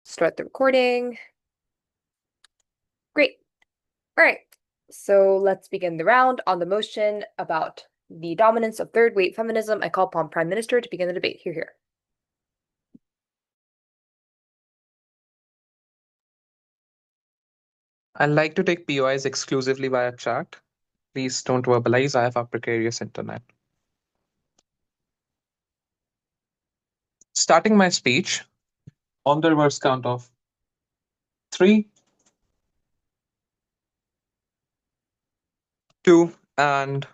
Start the recording. Great. All right. So let's begin the round on the motion about the dominance of third-wave feminism. I call upon Prime Minister to begin the debate. Here. I like to take POIs exclusively via chat. Please don't verbalize. I have a precarious internet. Starting my speech on the reverse count of 3, 2, and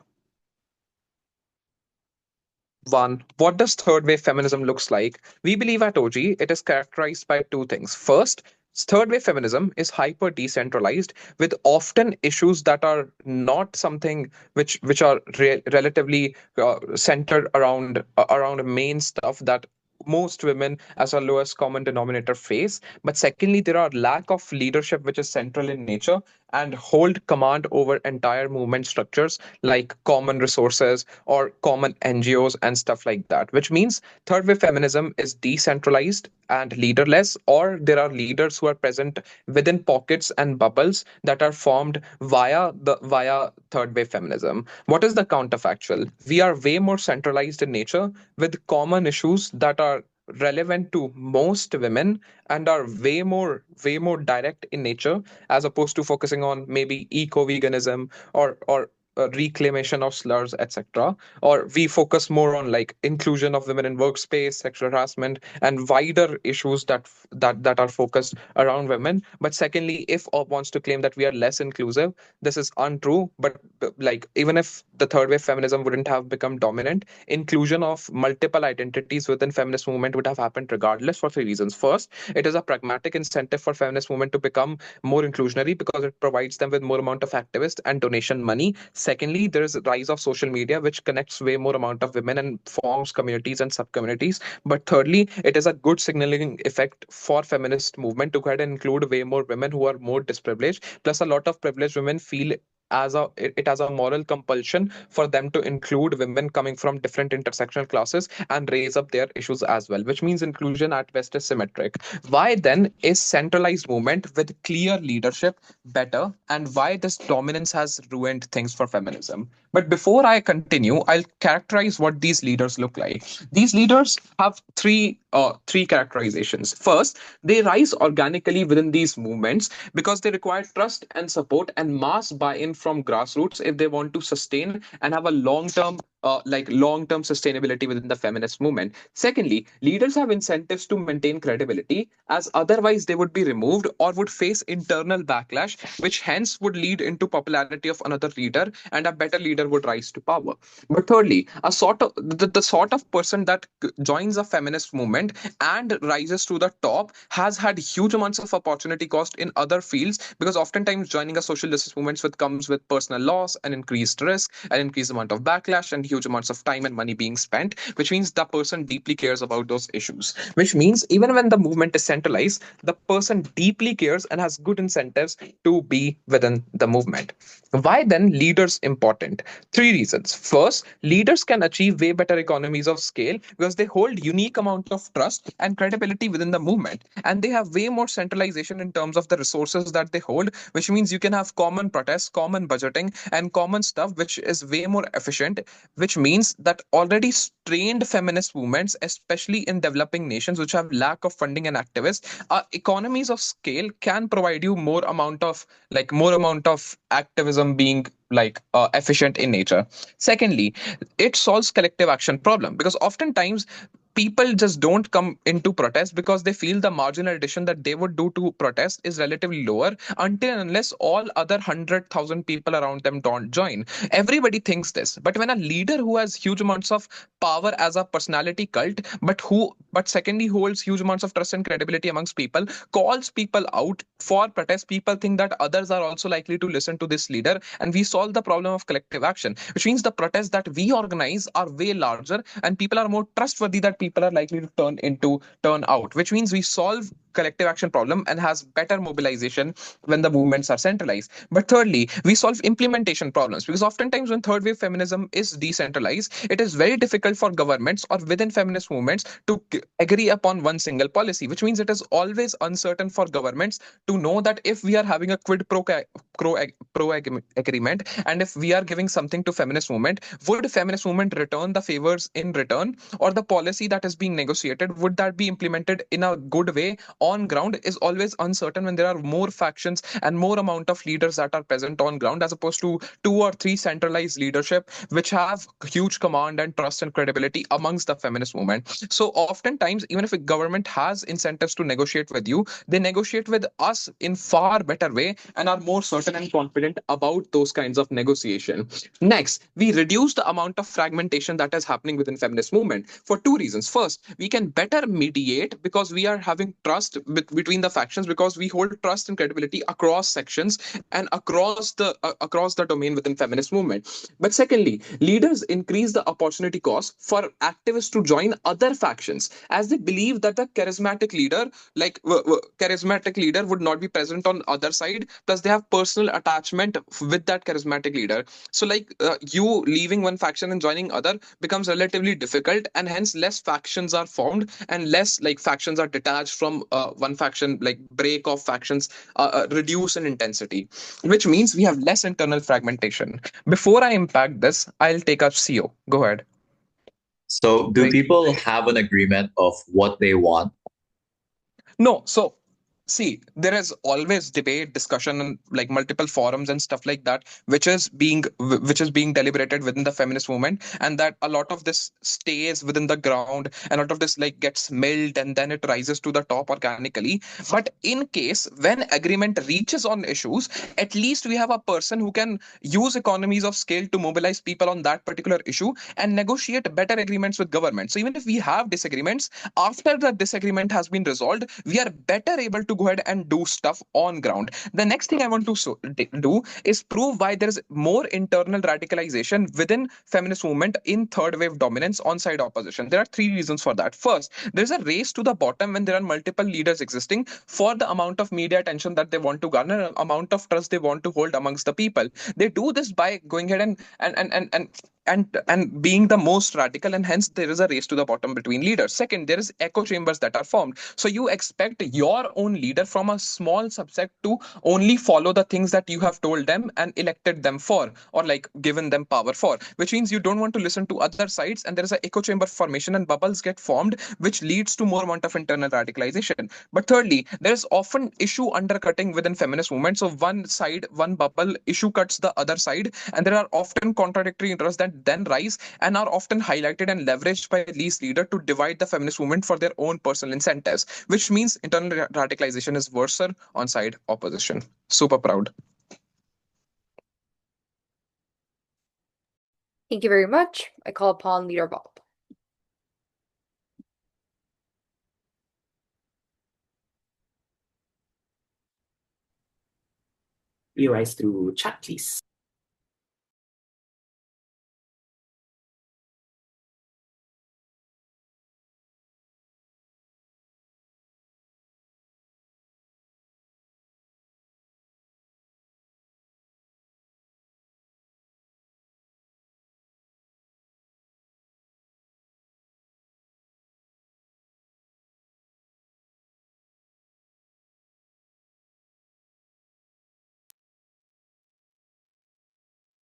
1. What does third wave feminism looks like? We believe at OG it is characterized by two things. First, third wave feminism is hyper decentralized with often issues that are not something which are relatively centered around main stuff that most women as a lowest common denominator face. But secondly, there are lack of leadership which is central in nature and hold command over entire movement structures like common resources or common NGOs and stuff like that, which means third wave feminism is decentralized and leaderless, or there are leaders who are present within pockets and bubbles that are formed via third wave feminism. What is the counterfactual? We are way more centralized in nature with common issues that are relevant to most women and are way more direct in nature as opposed to focusing on maybe eco-veganism or reclamation of slurs, etc. Or we focus more on like inclusion of women in workspace, sexual harassment, and wider issues that are focused around women. But secondly, if OP wants to claim that we are less inclusive, this is untrue. But like even if the third wave feminism wouldn't have become dominant, inclusion of multiple identities within feminist movement would have happened regardless for three reasons. First, it is a pragmatic incentive for feminist movement to become more inclusionary because it provides them with more amount of activist and donation money. Secondly, there is a rise of social media which connects way more amount of women and forms communities and sub communities. But thirdly, it is a good signaling effect for feminist movement to go ahead and include way more women who are more disprivileged. Plus, a lot of privileged women feel as a moral compulsion for them to include women coming from different intersectional classes and raise up their issues as well, which means inclusion at best is symmetric. Why then is centralized movement with clear leadership better, and why this dominance has ruined things for feminism? But before I continue, I'll characterize what these leaders look like. These leaders have three characterizations. First, they rise organically within these movements because they require trust and support and mass buy-in from grassroots if they want to sustain and have a long-term sustainability within the feminist movement. Secondly, leaders have incentives to maintain credibility, as otherwise they would be removed or would face internal backlash, which hence would lead into popularity of another leader, and a better leader would rise to power. But thirdly, the sort of person that joins a feminist movement and rises to the top has had huge amounts of opportunity cost in other fields, because oftentimes joining a social justice movement comes with personal loss and increased risk, an increased amount of backlash, and huge amounts of time and money being spent, which means the person deeply cares about those issues. Which means even when the movement is centralized, the person deeply cares and has good incentives to be within the movement. Why then leaders important? Three reasons. First, leaders can achieve way better economies of scale because they hold unique amount of trust and credibility within the movement, and they have way more centralization in terms of the resources that they hold, which means you can have common protests, common budgeting, and common stuff which is way more efficient, which means that already strained feminist movements, especially in developing nations which have lack of funding and activists, economies of scale can provide you more amount of activism being efficient in nature. Secondly, it solves collective action problem, because oftentimes people just don't come into protest because they feel the marginal addition that they would do to protest is relatively lower until and unless all other 100,000 people around them don't join. Everybody thinks this, but when a leader who has huge amounts of power as a personality cult, but secondly holds huge amounts of trust and credibility amongst people, calls people out for protest, people think that others are also likely to listen to this leader, and we solve the problem of collective action, which means the protests that we organize are way larger and people are more trustworthy that people are likely to turn out, which means we solve collective action problem and has better mobilization when the movements are centralized. But thirdly, we solve implementation problems because oftentimes when third wave feminism is decentralized, it is very difficult for governments or within feminist movements to agree upon one single policy, which means it is always uncertain for governments to know that if we are having a quid pro agreement and if we are giving something to feminist movement, would feminist movement return the favors in return, or the policy that is being negotiated, would that be implemented in a good way on ground is always uncertain when there are more factions and more amount of leaders that are present on ground as opposed to two or three centralized leadership which have huge command and trust and credibility amongst the feminist movement. So oftentimes, even if a government has incentives to negotiate with you, they negotiate with us in far better way and are more certain and confident about those kinds of negotiation. Next, we reduce the amount of fragmentation that is happening within feminist movement for two reasons. First, we can better mediate because we are having trust between the factions, because we hold trust and credibility across sections and across the domain within feminist movement. But secondly, leaders increase the opportunity cost for activists to join other factions as they believe that the charismatic leader, charismatic leader, would not be present on other side. Plus, they have personal attachment with that charismatic leader. So, you leaving one faction and joining other becomes relatively difficult, and hence less factions are formed and less factions are detached from one faction, like break of factions, reduce in intensity, which means we have less internal fragmentation. Before I impact this, I'll take up CO. Go ahead. So, do Right. people have an agreement of what they want? No, so see, there is always debate, discussion, and multiple forums and stuff like that, which is being deliberated within the feminist movement, and that a lot of this stays within the ground, and a lot of this gets milled and then it rises to the top organically. But in case when agreement reaches on issues, at least we have a person who can use economies of scale to mobilize people on that particular issue and negotiate better agreements with government. So even if we have disagreements, after the disagreement has been resolved, we are better able to go ahead and do stuff on ground. The next thing I want to do is prove why there is more internal radicalization within feminist movement in third wave dominance on side opposition. There are three reasons for that. First, there's a race to the bottom when there are multiple leaders existing for the amount of media attention that they want to garner, amount of trust they want to hold amongst the people. They do this by going ahead and being the most radical, and hence there is a race to the bottom between leaders. Second, there is echo chambers that are formed. So you expect your own leader from a small subset to only follow the things that you have told them and elected them for, or given them power for, which means you don't want to listen to other sides, and there is an echo chamber formation and bubbles get formed, which leads to more amount of internal radicalization. But thirdly, there is often issue undercutting within feminist movement. So one side, one bubble issue cuts the other side, and there are often contradictory interests that then rise and are often highlighted and leveraged by these leaders to divide the feminist movement for their own personal incentives, which means internal radicalization is worse on side opposition. Super proud. Thank you very much. I call upon Leader Bob. You rise through chat, please.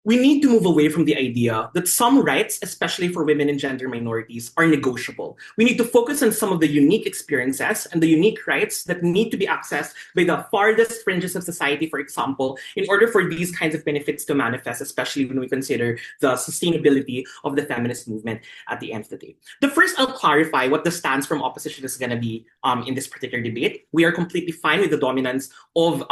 We need to move away from the idea that some rights, especially for women and gender minorities, are negotiable. We need to focus on some of the unique experiences and the unique rights that need to be accessed by the farthest fringes of society, for example, in order for these kinds of benefits to manifest, especially when we consider the sustainability of the feminist movement at the end of the day. The first, I'll clarify what the stance from opposition is going to be in this particular debate. We are completely fine with the dominance of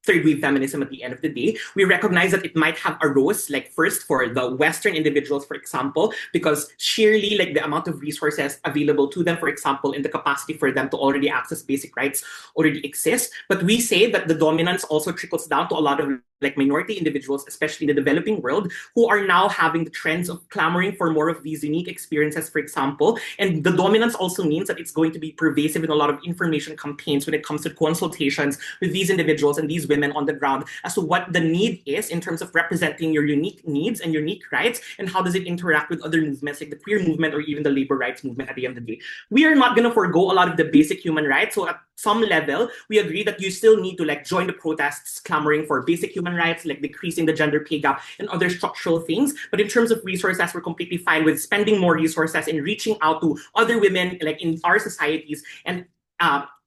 third wave feminism at the end of the day. We recognize that it might have arose first for the Western individuals, for example, because sheerly the amount of resources available to them, for example, in the capacity for them to already access basic rights already exists. But we say that the dominance also trickles down to a lot of like minority individuals, especially in the developing world, who are now having the trends of clamoring for more of these unique experiences, for example. And the dominance also means that it's going to be pervasive in a lot of information campaigns when it comes to consultations with these individuals and these women on the ground as to what the need is in terms of representing your unique needs and unique rights, and how does it interact with other movements like the queer movement or even the labor rights movement at the end of the day. We are not going to forego a lot of the basic human rights. So at some level, we agree that you still need to like join the protests clamoring for basic human rights, like decreasing the gender pay gap and other structural things. But in terms of resources, we're completely fine with spending more resources and reaching out to other women like in our societies and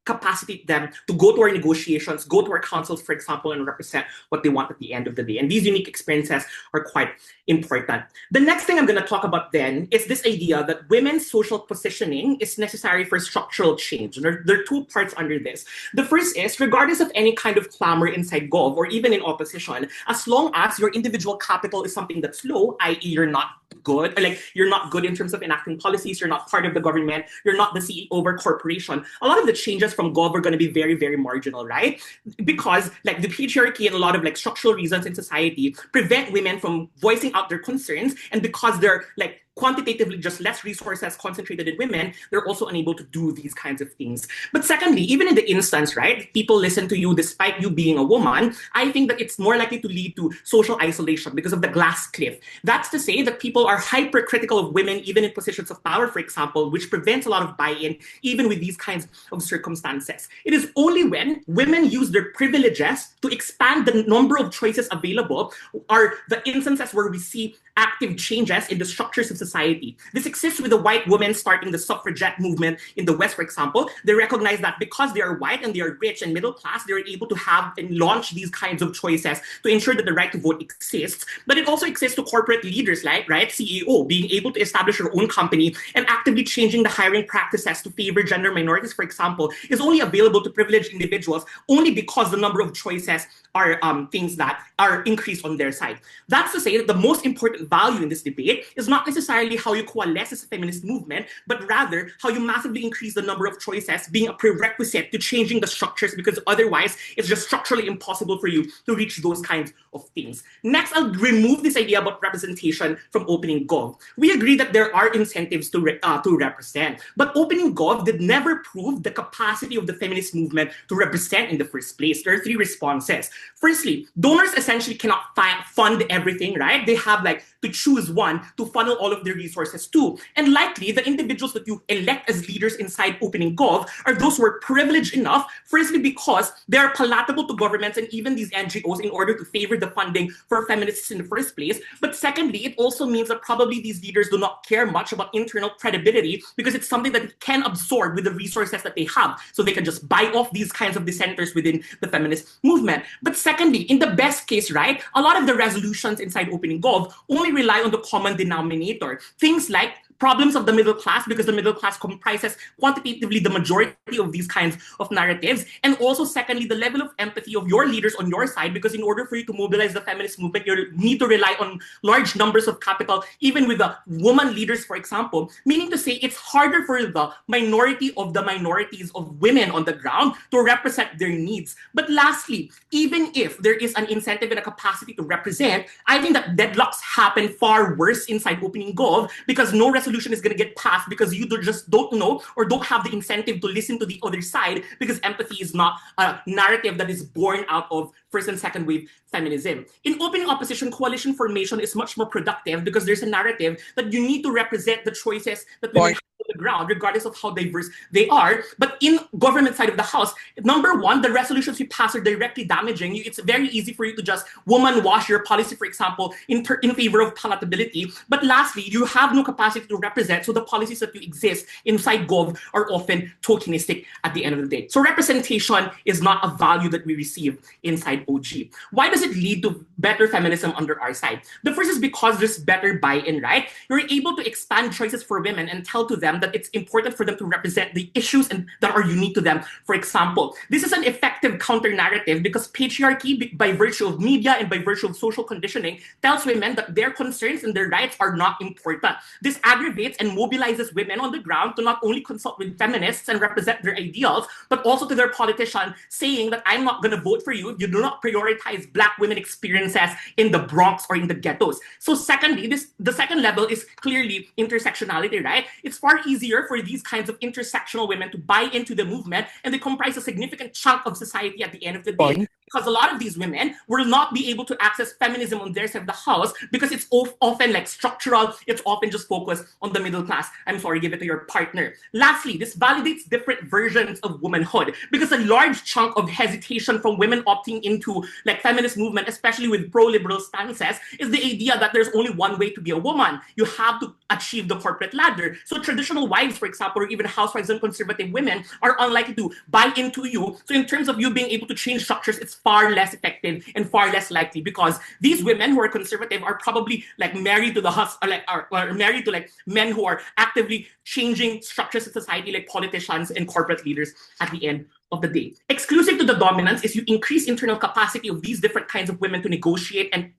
capacitate them to go to our negotiations, go to our councils, for example, and represent what they want at the end of the day. And these unique experiences are quite important. The next thing I'm going to talk about then is this idea that women's social positioning is necessary for structural change. And there are two parts under this. The first is, regardless of any kind of clamor inside Gov or even in opposition, as long as your individual capital is something that's low, i.e. you're not good, or like you're not good in terms of enacting policies, you're not part of the government, you're not the CEO of a corporation, a lot of the changes from Gov are going to be very, very marginal, right? Because like the patriarchy and a lot of like structural reasons in society prevent women from voicing out their concerns, and because they're like quantitatively just less resources concentrated in women, they're also unable to do these kinds of things. But secondly, even in the instance, right, people listen to you despite you being a woman, I think that it's more likely to lead to social isolation because of the glass cliff. That's to say that people are hypercritical of women, even in positions of power, for example, which prevents a lot of buy-in, even with these kinds of circumstances. It is only when women use their privileges to expand the number of choices available are the instances where we see active changes in the structures of society. This exists with the white women starting the suffragette movement in the West, for example. They recognize that because they are white and they are rich and middle class, they are able to have and launch these kinds of choices to ensure that the right to vote exists. But it also exists to corporate leaders, like, right, CEO, being able to establish your own company and actively changing the hiring practices to favor gender minorities, for example, is only available to privileged individuals only because the number of choices are things that are increased on their side. That's to say that the most important value in this debate is not necessarily how you coalesce as a feminist movement, but rather how you massively increase the number of choices, being a prerequisite to changing the structures, because otherwise it's just structurally impossible for you to reach those kinds of things. Next, I'll remove this idea about representation from opening Gov. We agree that there are incentives to represent, but opening Gov did never prove the capacity of the feminist movement to represent in the first place. There are three responses. Firstly, donors essentially cannot fund everything, right? They have like to choose one to funnel all of their resources to. And likely the individuals that you elect as leaders inside opening Gov are those who are privileged enough, firstly because they are palatable to governments and even these NGOs in order to favor the funding for feminists in the first place. But secondly, it also means that probably these leaders do not care much about internal credibility because it's something that they can absorb with the resources that they have. So they can just buy off these kinds of dissenters within the feminist movement. But secondly, in the best case, right, a lot of the resolutions inside opening Gov only rely on the common denominator. Things like problems of the middle class, because the middle class comprises quantitatively the majority of these kinds of narratives. And also, secondly, the level of empathy of your leaders on your side, because in order for you to mobilize the feminist movement, you need to rely on large numbers of capital, even with the woman leaders, for example, meaning to say it's harder for the minority of the minorities of women on the ground to represent their needs. But lastly, even if there is an incentive and a capacity to represent, I think that deadlocks happen far worse inside opening Gov because no resolution is going to get passed because you just don't know or don't have the incentive to listen to the other side, because empathy is not a narrative that is born out of first and second wave feminism. In opening opposition, coalition formation is much more productive because there's a narrative that you need to represent the choices that women have on the ground, regardless of how diverse they are. But in government side of the house, number one, the resolutions you pass are directly damaging you. It's very easy for you to just woman wash your policy, for example, in favor of palatability. But lastly, you have no capacity to represent, so the policies that you exist inside Gov are often tokenistic at the end of the day. So representation is not a value that we receive inside OG. Why does it lead to better feminism under our side? The first is because there's better buy-in, right? You're able to expand choices for women and tell to them them that it's important for them to represent the issues that are unique to them. For example, this is an effective counter-narrative because patriarchy, by virtue of media and by virtue of social conditioning, tells women that their concerns and their rights are not important. This aggravates and mobilizes women on the ground to not only consult with feminists and represent their ideals, but also to their politician, saying that I'm not going to vote for you if you do not prioritize Black women experiences in the Bronx or in the ghettos. So secondly, the second level is clearly intersectionality, right? It's far easier for these kinds of intersectional women to buy into the movement, and they comprise a significant chunk of society at the end of the day. Because a lot of these women will not be able to access feminism on their side of the house because it's often like structural, it's often just focused on the middle class. I'm sorry, give it to your partner. Lastly, this validates different versions of womanhood because a large chunk of hesitation from women opting into like feminist movement, especially with pro-liberal stances, is the idea that there's only one way to be a woman. You have to achieve the corporate ladder. So traditional wives, for example, or even housewives and conservative women are unlikely to buy into you. So in terms of you being able to change structures, it's far less effective and far less likely because these women who are conservative are probably like married to the or married to like men who are actively changing structures of society, like politicians and corporate leaders at the end of the day. Exclusive to the dominance is you increase internal capacity of these different kinds of women to negotiate and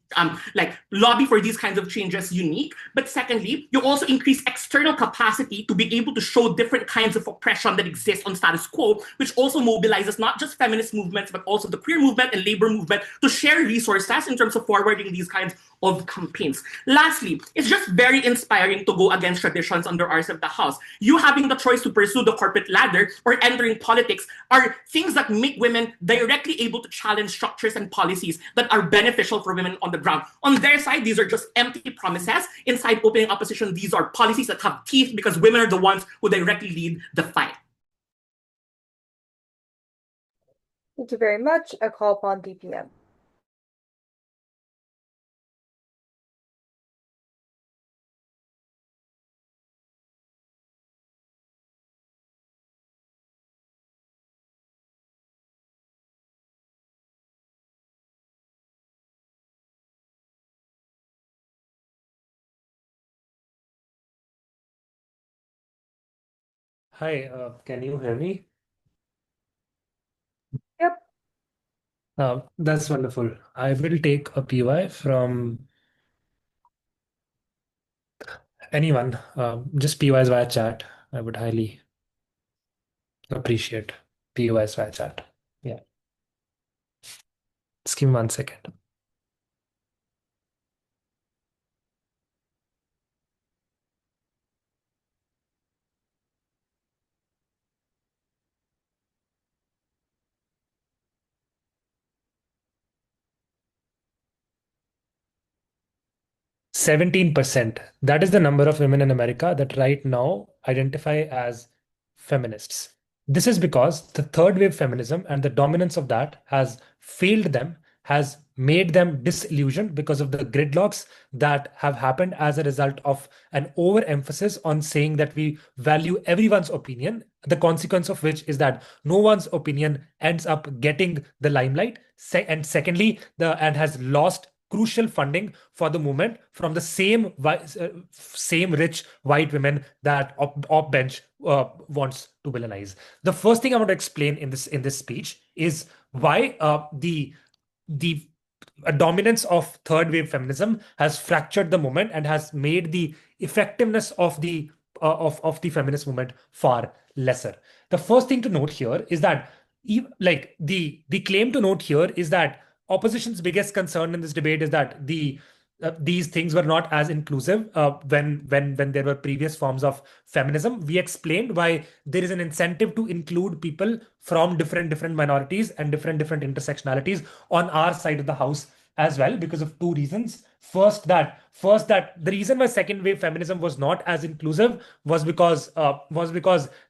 like lobby for these kinds of changes unique. But secondly, you also increase external capacity to be able to show different kinds of oppression that exist on status quo, which also mobilizes not just feminist movements, but also the queer movement and labor movement to share resources in terms of forwarding these kinds of campaigns. Lastly, it's just very inspiring to go against traditions under our side of the house. You having the choice to pursue the corporate ladder or entering politics are things that make women directly able to challenge structures and policies that are beneficial for women on the ground. On their side, these are just empty promises. Inside opening opposition, these are policies that have teeth because women are the ones who directly lead the fight. Thank you very much. I call upon DPM. Hi, can you hear me? Yep. That's wonderful. I will take a PY from anyone. Just PYs via chat. I would highly appreciate PYs via chat. Yeah. Just give me 1 second. %17%. That is the number of women in America that right now identify as feminists. This is because the third wave feminism and the dominance of that has failed them, has made them disillusioned because of the gridlocks that have happened as a result of an overemphasis on saying that we value everyone's opinion, the consequence of which is that no one's opinion ends up getting the limelight. And secondly, and has lost crucial funding for the movement from the same rich white women that op bench wants to villainize. The first thing I want to explain in this speech is why the dominance of third wave feminism has fractured the movement and has made the effectiveness of the feminist movement far lesser. The first thing to note here is that the claim to note here is that opposition's biggest concern in this debate is that these things were not as inclusive when there were previous forms of feminism. We explained why there is an incentive to include people from different minorities and different intersectionalities on our side of the house as well, because of two reasons. First, that the reason why second wave feminism was not as inclusive was because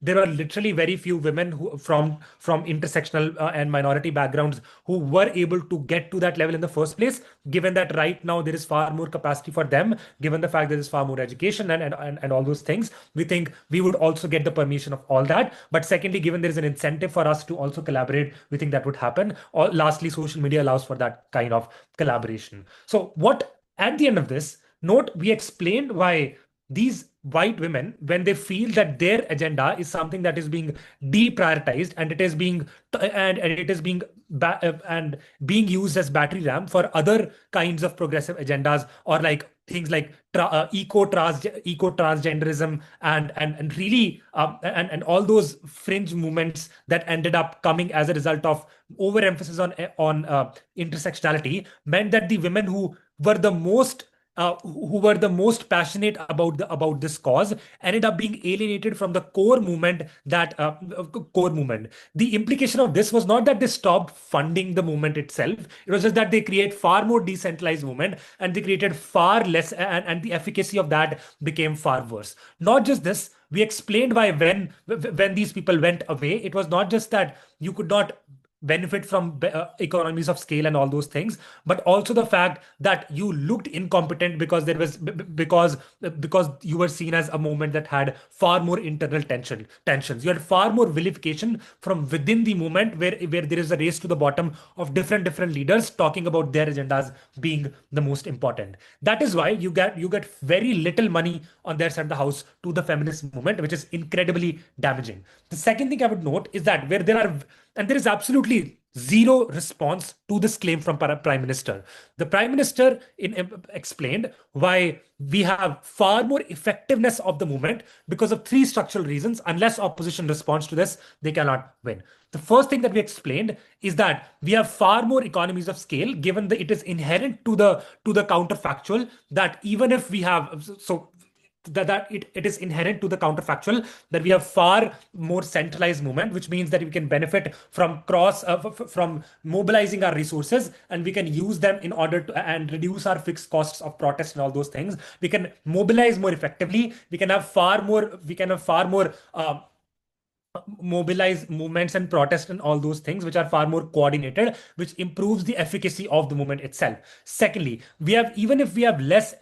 there were literally very few women who from intersectional and minority backgrounds who were able to get to that level in the first place. Given that right now there is far more capacity for them, given the fact that there is far more education and all those things, we think we would also get the permission of all that. But secondly, given there is an incentive for us to also collaborate, we think that would happen. Or lastly, social media allows for that kind of collaboration. So what at the end of this note, we explained why these white women, when they feel that their agenda is something that is being deprioritized and it is being and being used as battery ram for other kinds of progressive agendas, or like things like eco transgenderism and really and all those fringe movements that ended up coming as a result of overemphasis on intersectionality, meant that the women who were the most passionate about this cause ended up being alienated from the core movement. The implication of this was not that they stopped funding the movement itself. It was just that they create far more decentralized movement, and they created far less, and the efficacy of that became far worse. Not just this, we explained why when these people went away, it was not just that you could not benefit from economies of scale and all those things, but also the fact that you looked incompetent because because you were seen as a movement that had far more internal tensions. You had far more vilification from within the movement, where there is a race to the bottom of different leaders talking about their agendas being the most important. That is why you get very little money on their side of the house to the feminist movement, which is incredibly damaging. The second thing I would note is that there is absolutely zero response to this claim from Prime Minister. The Prime Minister explained why we have far more effectiveness of the movement because of three structural reasons. Unless opposition responds to this, they cannot win. The first thing that we explained is that we have far more economies of scale, given that it is inherent to the counterfactual that even if we have it is inherent to the counterfactual that we have far more centralized movement, which means that we can benefit from from mobilizing our resources, and we can use them in order to and reduce our fixed costs of protest and all those things. We can mobilize more effectively. We can have far more mobilize movements and protest and all those things, which are far more coordinated, which improves the efficacy of the movement itself. Secondly, even if we have less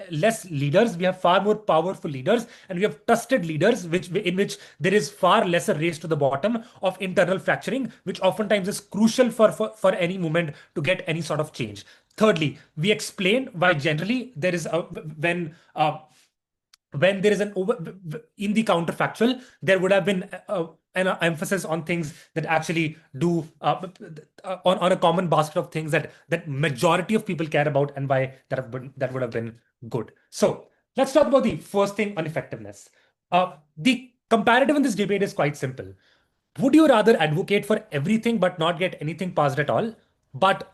leaders, we have far more powerful leaders, and we have trusted leaders, in which there is far lesser race to the bottom of internal fracturing, which oftentimes is crucial for any movement to get any sort of change. Thirdly, we explain why generally there is when there is in the counterfactual, there would have been an emphasis on things that actually do on a common basket of things that majority of people care about, and why that would have been good. So let's talk about the first thing on effectiveness. The comparative in this debate is quite simple. Would you rather advocate for everything but not get anything passed at all?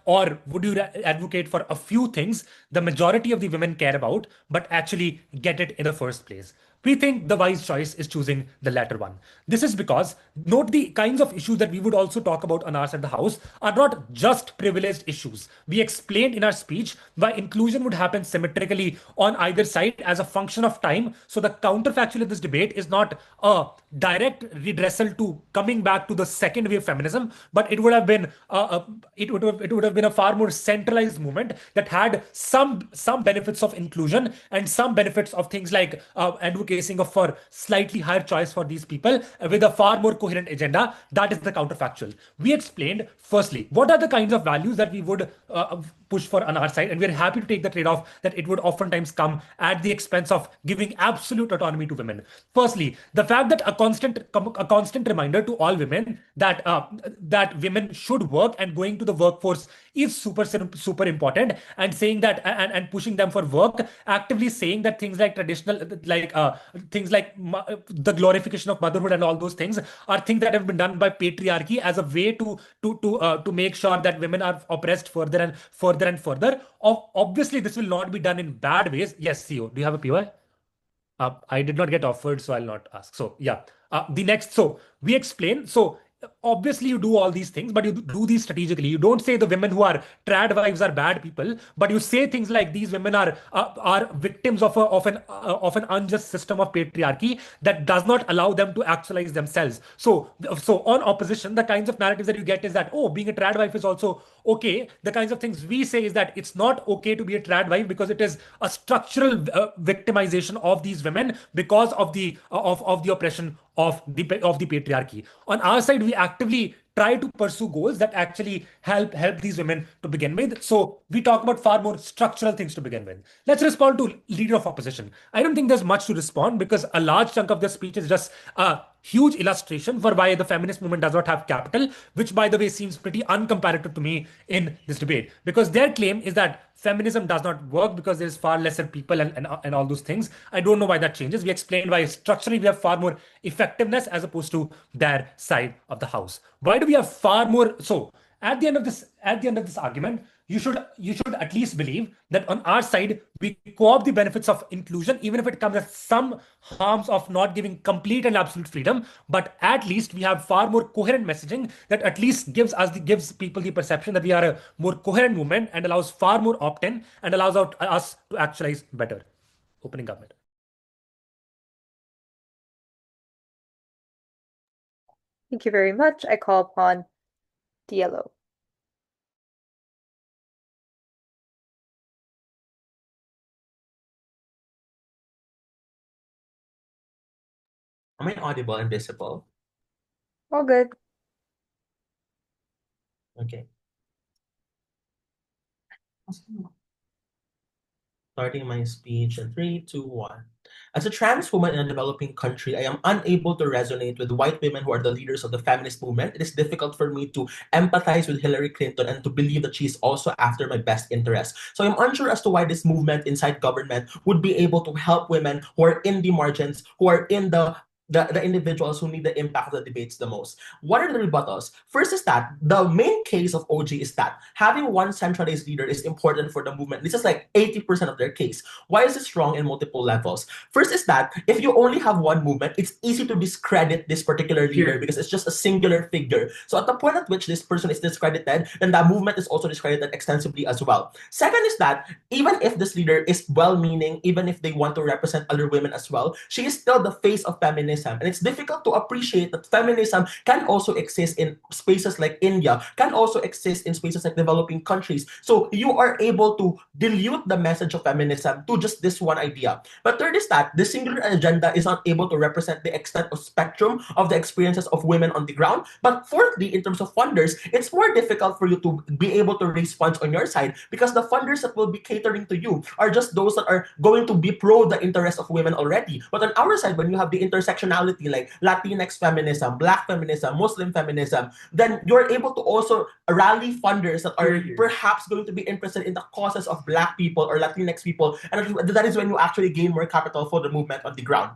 Or would you advocate for a few things the majority of the women care about, but actually get it in the first place? We think the wise choice is choosing the latter one. This is because, note, the kinds of issues that we would also talk about on our side of the house are not just privileged issues. We explained in our speech why inclusion would happen symmetrically on either side as a function of time. So the counterfactual of this debate is not a direct redressal to coming back to the second wave feminism, but it would have been a far more centralized movement that had some benefits of inclusion and some benefits of things like advocating for slightly higher choice for these people with a far more coherent agenda. That is the counterfactual. We explained, firstly, what are the kinds of values that we would push for on our side, and we're happy to take the trade-off that it would oftentimes come at the expense of giving absolute autonomy to women. Firstly, the fact that a constant reminder to all women that women should work and going to the workforce is super important, and saying that and pushing them for work, actively saying that things like traditional the glorification of motherhood and all those things are things that have been done by patriarchy as a way to make sure that women are oppressed further and further. Obviously, this will not be done in bad ways. Yes, CEO, do you have a PY? I did not get offered, so I'll not ask. So yeah, so we explain. So obviously you do all these things, but you do these strategically. You don't say the women who are trad wives are bad people, but you say things like these women are victims of an unjust system of patriarchy that does not allow them to actualize themselves. So on opposition, the kinds of narratives that you get is that, oh, being a trad wife is also okay. The kinds of things we say is that it's not okay to be a trad wife because it is a structural victimization of these women because of the oppression of the patriarchy. On our side, we actively try to pursue goals that actually help these women to begin with. So we talk about far more structural things to begin with. Let's respond to leader of opposition. I don't think there's much to respond because a large chunk of their speech is just a huge illustration for why the feminist movement does not have capital, which by the way seems pretty uncomparative to me in this debate, because their claim is that feminism does not work because there's far lesser people and all those things. I don't know why that changes. We explained why structurally we have far more effectiveness as opposed to their side of the house. Why do we have far more? So at the end of this argument, you should at least believe that on our side we co-opt the benefits of inclusion, even if it comes at some harms of not giving complete and absolute freedom. But at least we have far more coherent messaging that at least gives people the perception that we are a more coherent movement and allows far more opt-in and allows us to actualize better. Opening government. Thank you very much. I call upon DLO. Am I audible and visible? All good. Okay. Starting my speech in 3, 2, 1. As a trans woman in a developing country, I am unable to resonate with white women who are the leaders of the feminist movement. It is difficult for me to empathize with Hillary Clinton and to believe that she is also after my best interest. So I'm unsure as to why this movement inside government would be able to help women who are in the margins, who are in the individuals who need the impact of the debates the most. What are the rebuttals? First is that the main case of OG is that having one centralized leader is important for the movement. This is like 80% of their case. Why is it strong in multiple levels? First is that if you only have one movement, it's easy to discredit this particular leader because it's just a singular figure. So at the point at which this person is discredited, then that movement is also discredited extensively as well. Second is that even if this leader is well-meaning, even if they want to represent other women as well, she is still the face of feminism. And it's difficult to appreciate that feminism can also exist in spaces like India, can also exist in spaces like developing countries. So you are able to dilute the message of feminism to just this one idea. But third is that the singular agenda is not able to represent the extent of spectrum of the experiences of women on the ground. But fourthly, in terms of funders, it's more difficult for you to be able to raise funds on your side because the funders that will be catering to you are just those that are going to be pro the interest of women already. But on our side, when you have the intersectionality like Latinx feminism, Black feminism, Muslim feminism, then you're able to also rally funders that are perhaps going to be interested in the causes of Black people or Latinx people. And that is when you actually gain more capital for the movement on the ground.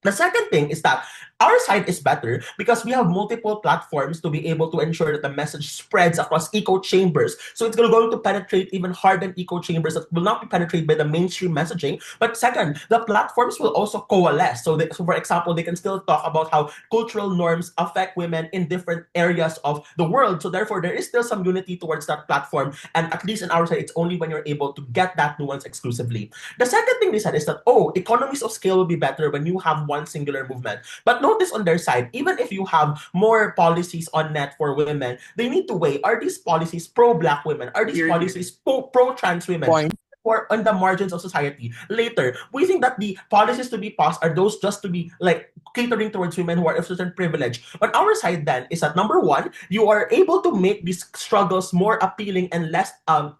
The second thing is that our side is better because we have multiple platforms to be able to ensure that the message spreads across echo chambers. So it's going to penetrate even hardened echo chambers that will not be penetrated by the mainstream messaging. But second, the platforms will also coalesce. So for example, they can still talk about how cultural norms affect women in different areas of the world. So therefore, there is still some unity towards that platform. And at least in our side, it's only when you're able to get that nuance exclusively. The second thing they said is that, economies of scale will be better when you have one singular movement. But notice on their side, even if you have more policies on net for women, they need to weigh, are these policies pro-Black women? Are these policies pro-trans women? Or on the margins of society later? We think that the policies to be passed are those just to be like catering towards women who are of certain privilege. On our side then is that number one, you are able to make these struggles more appealing and less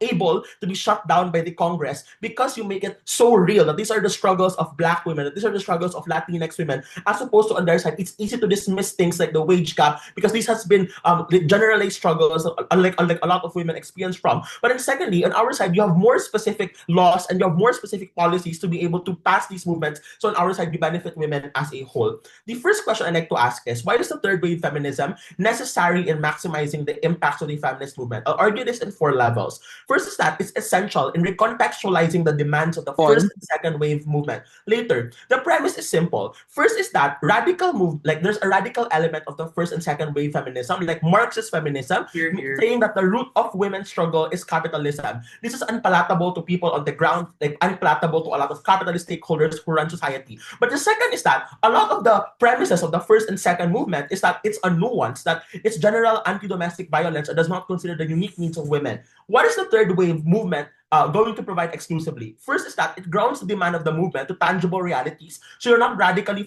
able to be shut down by the Congress because you make it so real that these are the struggles of Black women, that these are the struggles of Latinx women, as opposed to on their side, it's easy to dismiss things like the wage gap because this has been the generalized struggles unlike a lot of women experience from. But then secondly, on our side, you have more specific laws and you have more specific policies to be able to pass these movements. So on our side, we benefit women as a whole. The first question I'd like to ask is, why is the third wave feminism necessary in maximizing the impacts of the feminist movement? I'll argue this in 4 levels. First is that it's essential in recontextualizing the demands of the first and second wave movement. Later, the premise is simple. First is that there's a radical element of the first and second wave feminism, like Marxist feminism, saying that the root of women's struggle is capitalism. This is unpalatable to people on the ground, like unpalatable to a lot of capitalist stakeholders who run society. But the second is that a lot of the premises of the first and second movement is that it's a nuance, that it's general anti-domestic violence and does not consider the unique needs of women. What is the third wave movement going to provide exclusively? First is that it grounds the demand of the movement to tangible realities, so you're not radically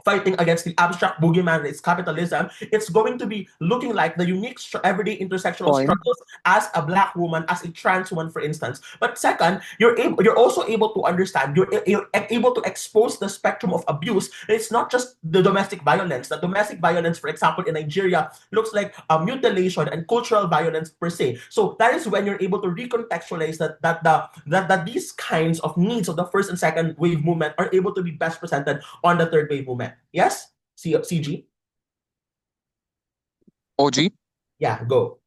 fighting against the abstract boogeyman that is capitalism, it's going to be looking like the unique everyday intersectional struggles as a Black woman, as a trans woman, for instance. But second, you're also able to understand, you're able to expose the spectrum of abuse. It's not just the domestic violence. The domestic violence, for example, in Nigeria, looks like mutilation and cultural violence per se. So that is when you're able to recontextualize that these kinds of needs of the first and second wave movement are able to be best presented on the third wave movement. Yes? CG? OG. Yeah, go.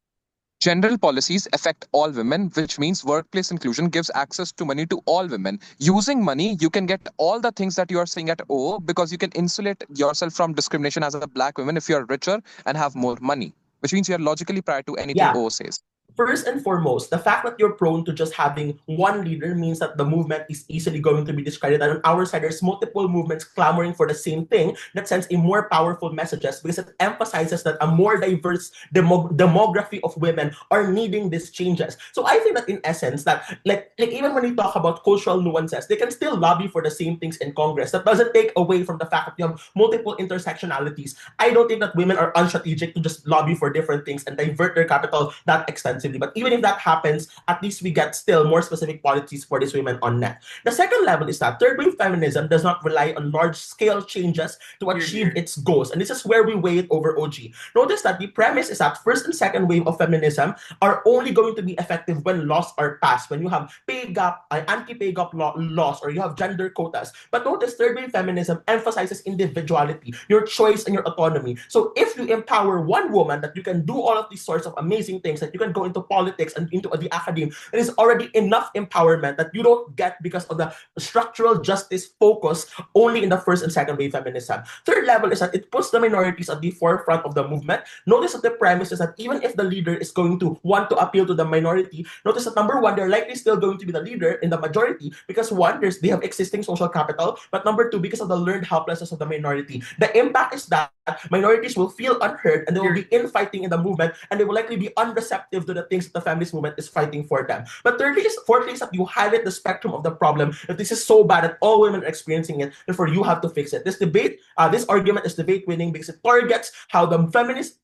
General policies affect all women, which means workplace inclusion gives access to money to all women. Using money, you can get all the things that you are saying at O because you can insulate yourself from discrimination as a Black woman if you are richer and have more money, which means you are logically prior to anything O says. First and foremost, the fact that you're prone to just having one leader means that the movement is easily going to be discredited. And on our side, there's multiple movements clamoring for the same thing that sends a more powerful messages because it emphasizes that a more diverse demography of women are needing these changes. So I think that in essence, that like even when you talk about cultural nuances, they can still lobby for the same things in Congress. That doesn't take away from the fact that you have multiple intersectionalities. I don't think that women are unstrategic to just lobby for different things and divert their capital that extensively. But even if that happens, at least we get still more specific policies for these women on net. The second level is that third wave feminism does not rely on large scale changes to achieve its goals. And this is where we weigh it over OG. Notice that the premise is that first and second wave of feminism are only going to be effective when laws are passed, when you have pay gap, anti-pay gap laws, or you have gender quotas. But notice third wave feminism emphasizes individuality, your choice and your autonomy. So if you empower one woman that you can do all of these sorts of amazing things, that you can go into politics and into the academy, it is already enough empowerment that you don't get because of the structural justice focus only in the first and second wave feminism. Third level is that it puts the minorities at the forefront of the movement. Notice that the premise is that even if the leader is going to want to appeal to the minority, notice that number one, they're likely still going to be the leader in the majority because one, they have existing social capital, but number two, because of the learned helplessness of the minority. The impact is that minorities will feel unheard and they will be infighting in the movement and they will likely be unreceptive to the things that the feminist movement is fighting for them. But fourthly is that you highlight the spectrum of the problem. If this is so bad that all women are experiencing it, therefore you have to fix it. This argument is debate winning because it targets how the feminist,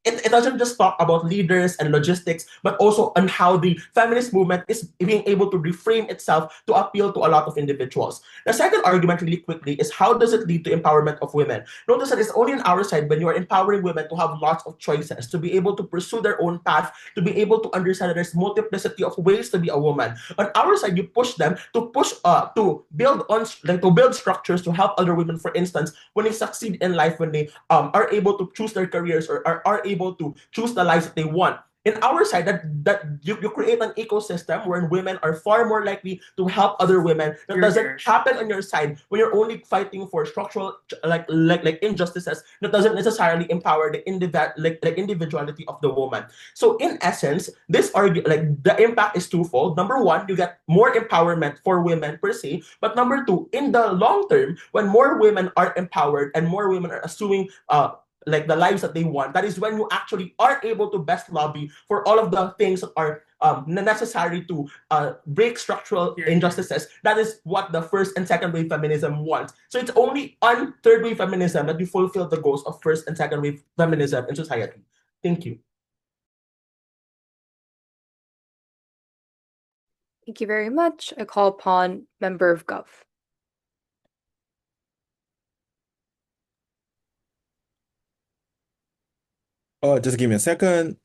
it doesn't just talk about leaders and logistics, but also on how the feminist movement is being able to reframe itself to appeal to a lot of individuals. The second argument, really quickly, is how does it lead to empowerment of women? Notice that it's only on our side when you are empowering women to have lots of choices, to be able to pursue their own path, to be able to understand that there's multiplicity of ways to be a woman. On our side, you push them to build structures to help other women. For instance, when they succeed in life, when they are able to choose their careers or are able to choose the lives that they want. In our side, that you create an ecosystem wherein women are far more likely to help other women. That doesn't happen on your side when you're only fighting for structural like injustices that doesn't necessarily empower the individuality of the woman. So in essence, the impact is twofold. Number one, you get more empowerment for women per se, but number two, in the long term, when more women are empowered and more women are assuming the lives that they want, that is when you actually are able to best lobby for all of the things that are necessary to break structural injustices. That is what the first and second wave feminism wants. So it's only on third wave feminism that you fulfill the goals of first and second wave feminism in society. Thank you. Thank you very much. I call upon Member of Gov. Just give me a second.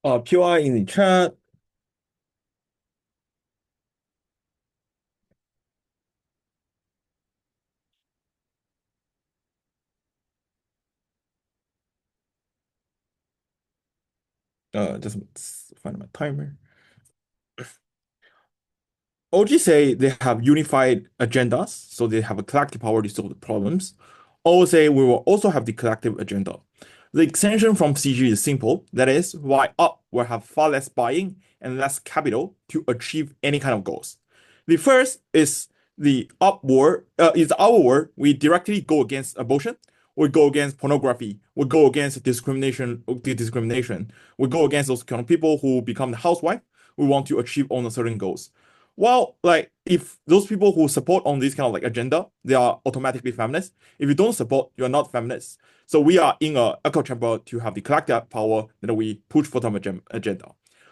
PY in the chat. Just find my timer. OG say they have unified agendas, so they have a collective power to solve the problems. O say we will also have the collective agenda. The extension from CG is simple. That is why up will have far less buying and less capital to achieve any kind of goals. The first is the up war, is our war. We directly go against abortion. We go against pornography. We go against discrimination. We go against those kind of people who become the housewife. We want to achieve on certain goals. Well, like if those people who support on this kind of like agenda, they are automatically feminists. If you don't support, you are not feminists. So we are in a echo chamber to have the collective power that we push for some agenda.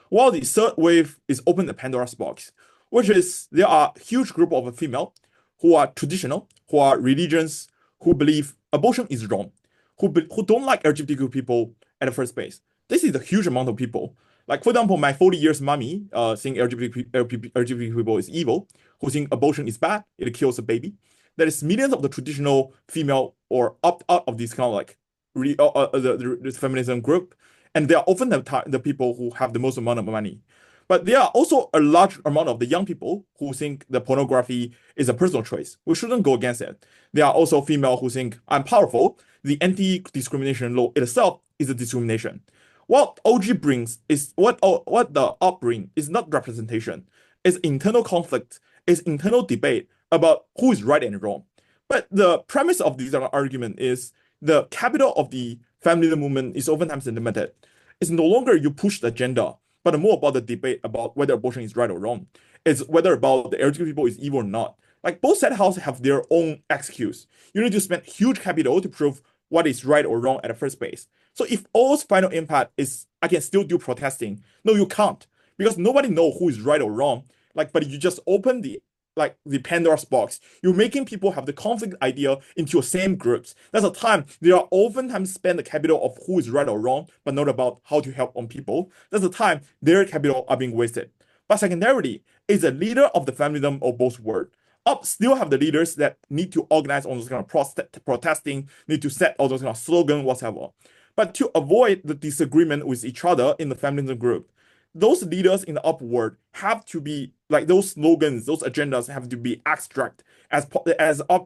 While the third wave is open the Pandora's box, which is there are huge group of female who are traditional, who are religions, who believe abortion is wrong, who don't like LGBTQ people at the first place. This is a huge amount of people. Like, for example, my 40 years mommy think LGBT people is evil, who think abortion is bad, it kills a baby. There is millions of the traditional female or opt out of this kind of like the feminism group, and they are often the people who have the most amount of money. But there are also a large amount of the young people who think the pornography is a personal choice. We shouldn't go against it. There are also female who think I'm powerful. The anti-discrimination law itself is a discrimination. What OG brings is what the op bring is not representation. It's internal conflict. It's internal debate about who is right and wrong. But the premise of this argument is the capital of the feminism movement is oftentimes limited. It's no longer you push the agenda, but more about the debate about whether abortion is right or wrong. It's whether about the LGBT people is evil or not. Like both side houses have their own excuse. You need to spend huge capital to prove what is right or wrong at the first place. So if all's final impact is I can still do protesting, no, you can't, because nobody knows who is right or wrong. Like, but you just open the Pandora's box. You're making people have the conflict idea into your same groups. That's a time they are oftentimes spend the capital of who is right or wrong, but not about how to help on people. That's the time their capital are being wasted. But secondarily, is a leader of the feminism of both worlds. Up still have the leaders that need to organize on those kind of protesting, need to set all those kind of slogan, whatever. But to avoid the disagreement with each other in the feminism group, those leaders in the upward have to be like those slogans, those agendas have to be abstract as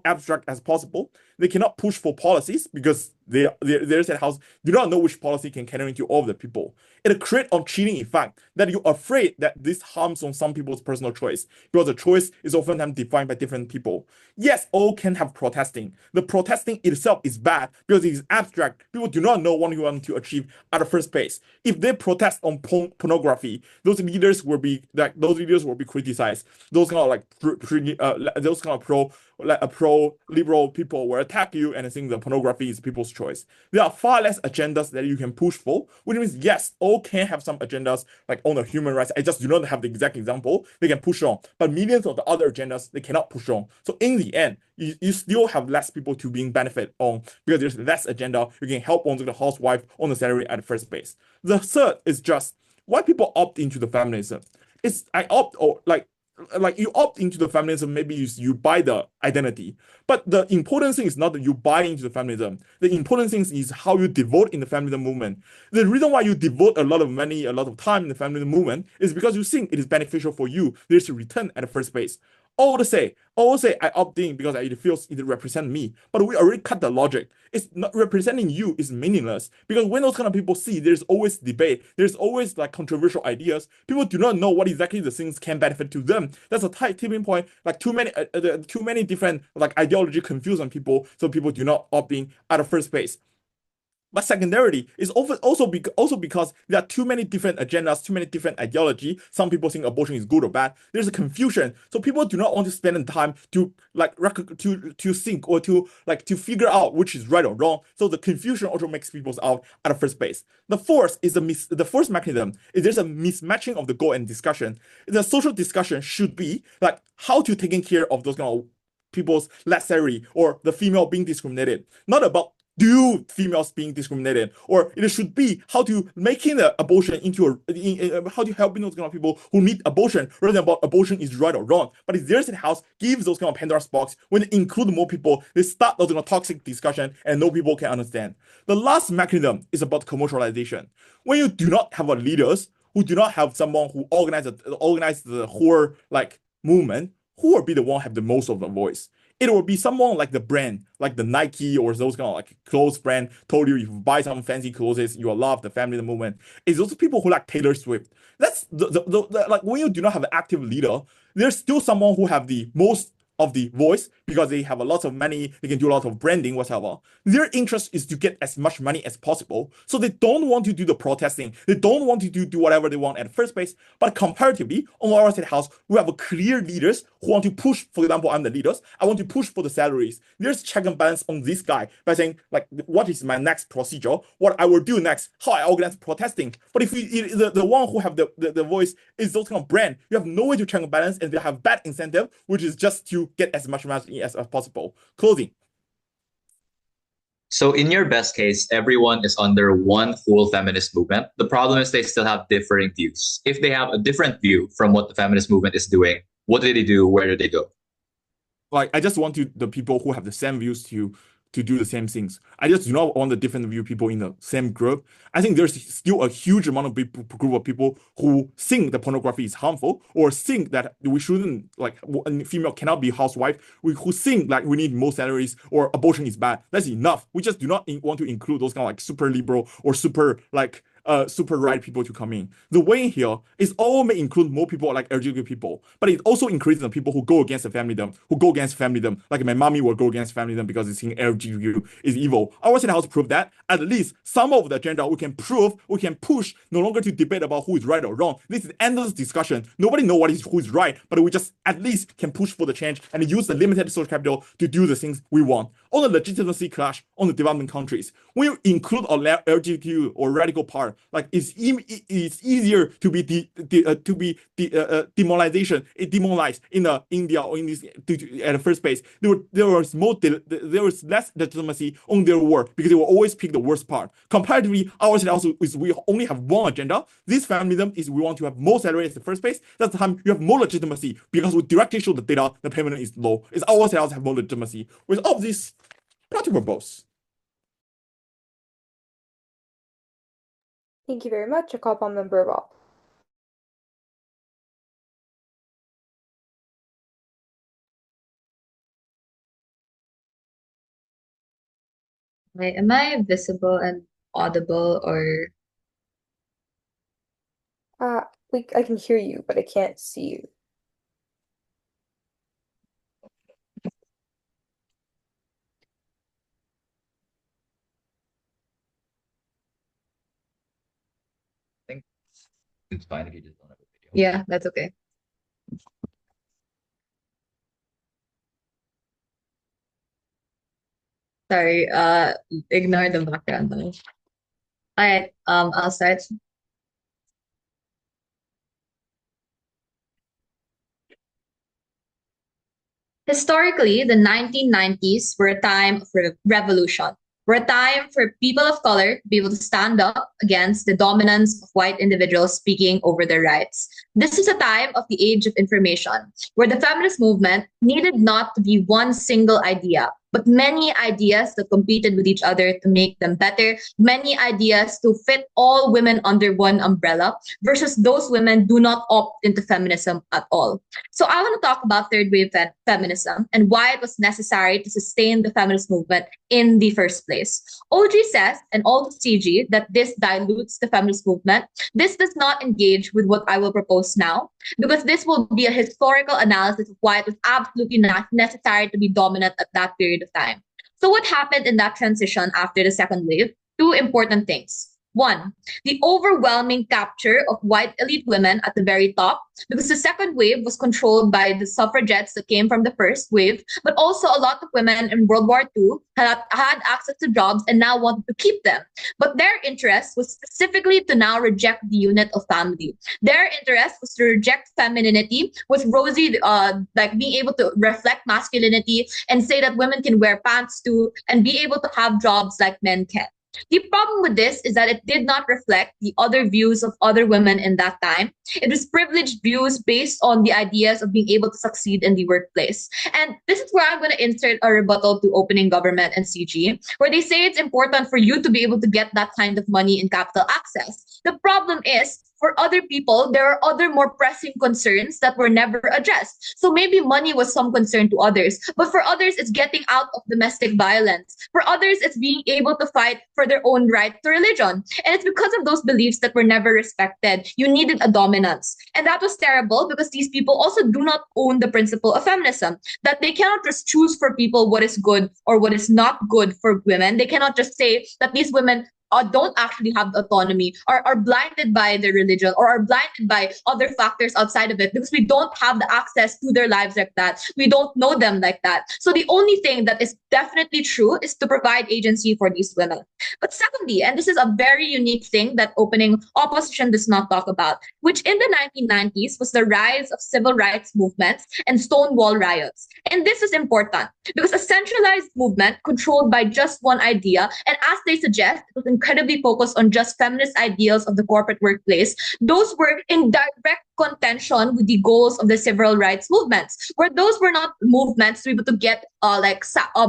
abstract as possible. They cannot push for policies because there's a house do not know which policy can cater into all of the people. It creates a cheating effect that you're afraid that this harms on some people's personal choice because the choice is oftentimes defined by different people. Yes, all can have protesting. The protesting itself is bad because it is abstract. People do not know what you want to achieve at the first place. If they protest on pornography, those leaders will be criticized. Those kind of like those kind of pro-liberal people will attack you and think the pornography is people's choice. There are far less agendas that you can push for, which means yes, all can have some agendas like on the human rights. I just do not have the exact example they can push on, but millions of the other agendas they cannot push on. So in the end, you still have less people to being benefit on because there's less agenda. You can help on the housewife on the salary at the first place. The third is just why people opt into the feminism. You opt into the feminism, maybe you buy the identity. But the important thing is not that you buy into the feminism. The important thing is how you devote in the feminism movement. The reason why you devote a lot of money, a lot of time in the feminism movement is because you think it is beneficial for you. There's a return at the first place. All to say I opt in because it feels it represents me. But we already cut the logic. It's not representing you is meaningless because when those kind of people see, there's always debate. There's always like controversial ideas. People do not know what exactly the things can benefit to them. That's a tight tipping point. Like too many different like ideology confusing people, so people do not opt in at the first place. But secondarily, it's also because there are too many different agendas, too many different ideology. Some people think abortion is good or bad. There's a confusion, so people do not want to spend the time to to think or to figure out which is right or wrong. So the confusion also makes people out at the first place. The fourth mechanism is there's a mismatching of the goal and discussion. The social discussion should be like how to taking care of those kind of people's less salary or the female being discriminated, not about do females being discriminated, or it should be how to making the abortion into how to help those kind of people who need abortion rather than about abortion is right or wrong. But if there's a house gives those kind of Pandora's box when they include more people, they start those kind of toxic discussion and no people can understand. The last mechanism is about commercialization. When you do not have a leaders who do not have someone who organize the whole like movement, who will be the one have the most of the voice? It will be someone like the brand, like the Nike or those kind of like clothes brand told you if you buy some fancy clothes, you will love the family movement. It's those people who like Taylor Swift. That's the like when you do not have an active leader, there's still someone who have the most of the voice because they have a lot of money, they can do a lot of branding, whatever. Their interest is to get as much money as possible. So they don't want to do the protesting. They don't want to do whatever they want at the first place. But comparatively, on our state house, we have a clear leaders who want to push, for example, I'm the leaders, I want to push for the salaries. There's check and balance on this guy by saying, like, what is my next procedure? What I will do next? How I organize protesting? But if the one who have the voice is those kind of brand, you have no way to check and balance, and they have bad incentive, which is just to get as much money as possible. Closing. So in your best case, everyone is under one full feminist movement. The problem is they still have differing views. If they have a different view from what the feminist movement is doing, what do they do? Where do they go? Like, I just want the people who have the same views to do the same things. I just do not want the different view people in the same group. I think there's still a huge amount of group of people who think that pornography is harmful, or think that we shouldn't, like, a female cannot be housewife, who think like we need more salaries or abortion is bad. That's enough. We just do not want to include those kind of like super liberal or super like super right people to come in. The way here is all may include more people like LGBT people, but it also increases the people who go against the feminism, like my mommy will go against feminism because it's think LGBT is evil. Our state house prove that at least some of the agenda we can push, no longer to debate about who is right or wrong. This is endless discussion. Nobody know who is right, but we just at least can push for the change and use the limited social capital to do the things we want. On the legitimacy clash on the developing countries, when you include a LGBT or radical part, like it's easier to be demonized in India or in this at the first place. There was less legitimacy on their work because they will always pick the worst part. Comparatively, ours also is we only have one agenda. This feminism is we want to have more salary at the first place. That's the time you have more legitimacy because we directly show the data the payment is low. It's our sales have more legitimacy. With all of this, practical both. Thank you very much. I call upon member Rob. Am I visible and audible, or I can hear you, but I can't see you. It's fine if you just don't have a video. yeah, that's okay. Sorry, ignore the background noise. All right, I'll start. Historically, the 1990s were a time of revolution. Were a time for people of color to be able to stand up against the dominance of white individuals speaking over their rights. This is a time of the age of information, where the feminist movement needed not to be one single idea, but many ideas that competed with each other to make them better, many ideas to fit all women under one umbrella, versus those women do not opt into feminism at all. So I want to talk about third wave feminism and why it was necessary to sustain the feminist movement in the first place. OG says, and also CG, that this dilutes the feminist movement. This does not engage with what I will propose now, because this will be a historical analysis of why it was absolutely not necessary to be dominant at that period of time. So what happened in that transition after the second wave? Two important things. One, the overwhelming capture of white elite women at the very top, because the second wave was controlled by the suffragettes that came from the first wave, but also a lot of women in World War II had access to jobs and now wanted to keep them. But their interest was specifically to now reject the unit of family. Their interest was to reject femininity, with Rosie like being able to reflect masculinity and say that women can wear pants too and be able to have jobs like men can. The problem with this is that it did not reflect the other views of other women in that time. It was privileged views based on the ideas of being able to succeed in the workplace. And this is where I'm going to insert a rebuttal to opening government and CG, where they say it's important for you to be able to get that kind of money and capital access. The problem is for other people, there are other more pressing concerns that were never addressed. So maybe money was some concern to others, but for others, it's getting out of domestic violence. For others, it's being able to fight for their own right to religion. And it's because of those beliefs that were never respected. You needed a dominance. And that was terrible because these people also do not own the principle of feminism, that they cannot just choose for people what is good or what is not good for women. They cannot just say that these women don't actually have autonomy, or are blinded by their religion, or are blinded by other factors outside of it, because we don't have the access to their lives like that. We don't know them like that. So the only thing that is definitely true is to provide agency for these women. But secondly, and this is a very unique thing that opening opposition does not talk about, which in the 1990s was the rise of civil rights movements and Stonewall riots. And this is important because a centralized movement controlled by just one idea, and as they suggest, it was incredibly focused on just feminist ideals of the corporate workplace, those were in direct contention with the goals of the civil rights movements, where those were not movements to be able to get